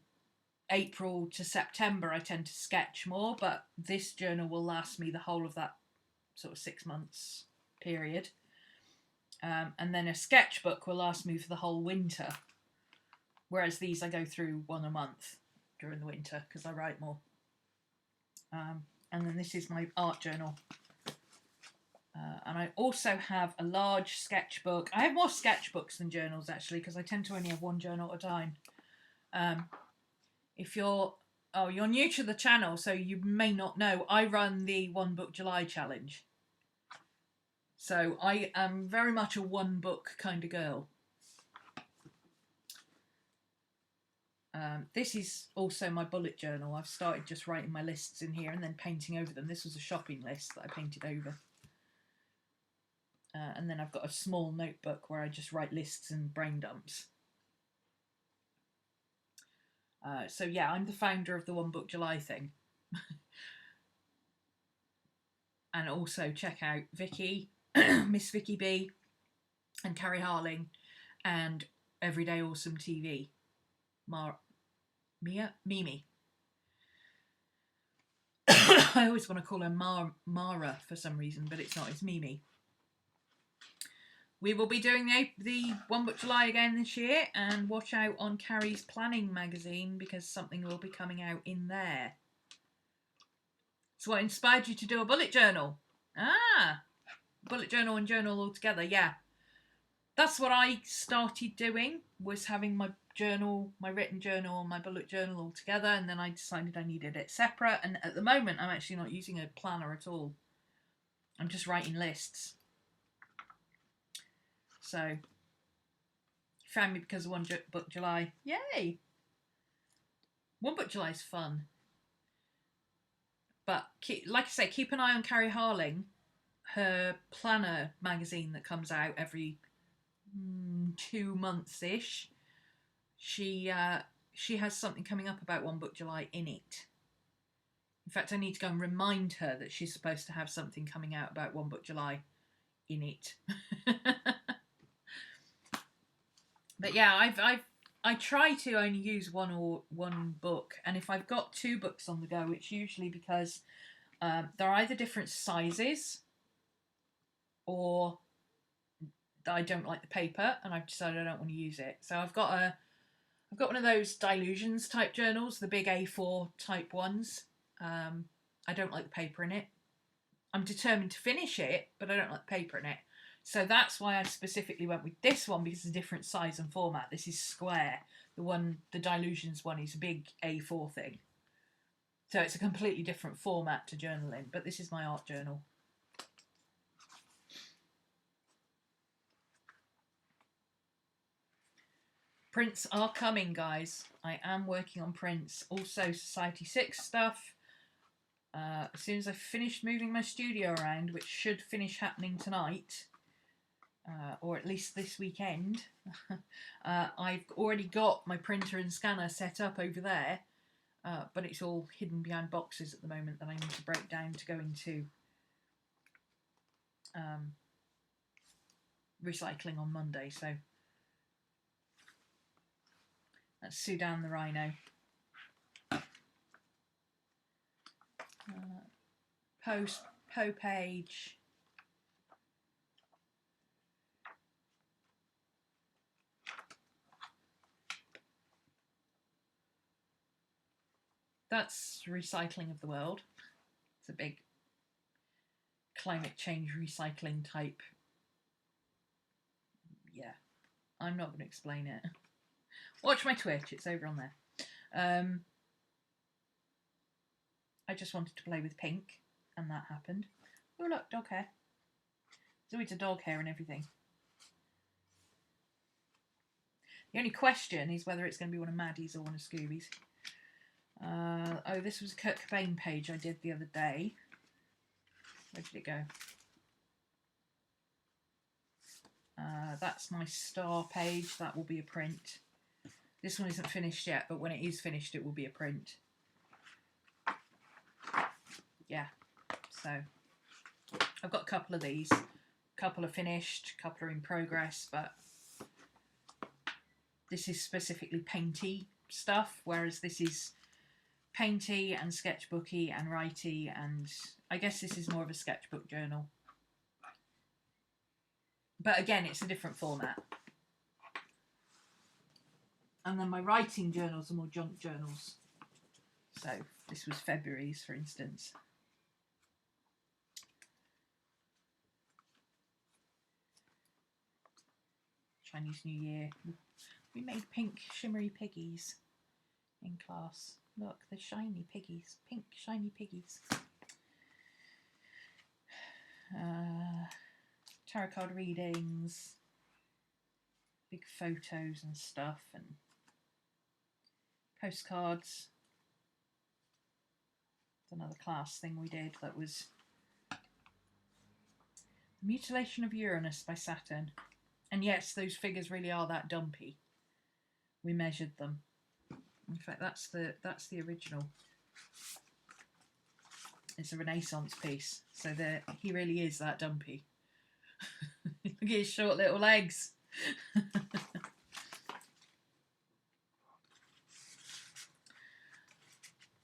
April to September, I tend to sketch more, but this journal will last me the whole of that sort of 6 months period. And then a sketchbook will last me for the whole winter. Whereas these I go through 1 a month during the winter because I write more. And then this is my art journal. And I also have a large sketchbook. I have more sketchbooks than journals, actually, because I tend to only have one journal at a time. If you're new to the channel, so you may not know, I run the One Book July challenge. So I am very much a one book kind of girl. This is also my bullet journal. I've started just writing my lists in here and then painting over them. This was a shopping list that I painted over. And then I've got a small notebook where I just write lists and brain dumps. So yeah, I'm the founder of the One Book July thing. And also check out Vicky, Miss Vicky B, and Carrie Harling, and Everyday Awesome TV. Mimi. I always want to call her Mara for some reason, but it's not, it's Mimi. We will be doing the One Book July again this year, and watch out on Carrie's planning magazine because something will be coming out in there. So what inspired you to do a bullet journal? Bullet journal and journal all together, yeah. That's what I started doing, was having my journal, my written journal and my bullet journal all together, and then I decided I needed it separate, and at the moment I'm actually not using a planner at all. I'm just writing lists. So, found me because of One Book July. Yay! One Book July is fun. But, like I say, keep an eye on Carrie Harling, her planner magazine that comes out every 2 months-ish. She has something coming up about One Book July in it. In fact, I need to go and remind her that she's supposed to have something coming out about One Book July in it. But yeah, I try to only use one book, and if I've got 2 books on the go, it's usually because they're either different sizes, or I don't like the paper and I've decided I don't want to use it. So I've got one of those Dilutions type journals, the big A4 type ones. I don't like the paper in it. I'm determined to finish it, but I don't like the paper in it. So that's why I specifically went with this one, because it's a different size and format. This is square. The Dilutions one is a big A4 thing. So it's a completely different format to journal in, but this is my art journal. Prints are coming, guys. I am working on prints. Also Society 6 stuff. As soon as I've finished moving my studio around, which should finish happening tonight, or at least this weekend, I've already got my printer and scanner set up over there, but it's all hidden behind boxes at the moment that I need to break down to go into recycling on Monday. So that's Sudan the Rhino. Poe page. That's recycling of the world. It's a big climate change recycling type. Yeah, I'm not going to explain it. Watch my Twitch, it's over on there. I just wanted to play with pink, and that happened. Oh look, dog hair. So it's a dog hair and everything. The only question is whether it's going to be one of Maddie's or one of Scooby's. Oh, this was a Kurt Cobain page I did the other day. Where did it go? That's my star page. That will be a print. This one isn't finished yet, but when it is finished, it will be a print. Yeah, so I've got a couple of these. A couple are finished, a couple are in progress, but this is specifically painty stuff, whereas this is painty and sketchbooky and writey, and I guess this is more of a sketchbook journal. But again, it's a different format. And then my writing journals are more junk journals. So this was February's, for instance. Chinese New Year. We made pink shimmery piggies in class. Look, they're shiny piggies. Pink shiny piggies. Tarot card readings. Big photos and stuff. And postcards. It's another class thing we did that was Mutilation of Uranus by Saturn. And yes, those figures really are that dumpy. We measured them. In fact, that's the original. It's a Renaissance piece, so he really is that dumpy. Look at his short little legs.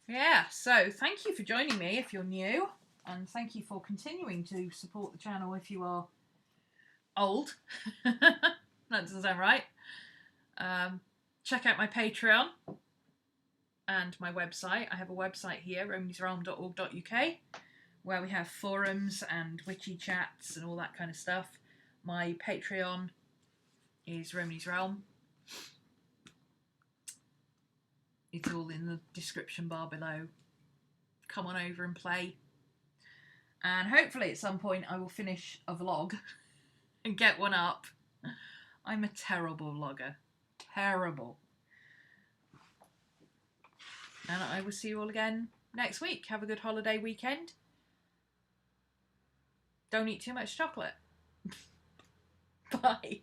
Yeah, so thank you for joining me if you're new, and thank you for continuing to support the channel if you are old. That doesn't sound right. Check out my Patreon and my website. I have a website here, RhomanysRealm.org.uk, where we have forums and witchy chats and all that kind of stuff. My Patreon is RhomanysRealm. It's all in the description bar below. Come on over and play. And hopefully at some point I will finish a vlog and get one up. I'm a terrible vlogger. Terrible. And I will see you all again next week. Have a good holiday weekend. Don't eat too much chocolate. Bye.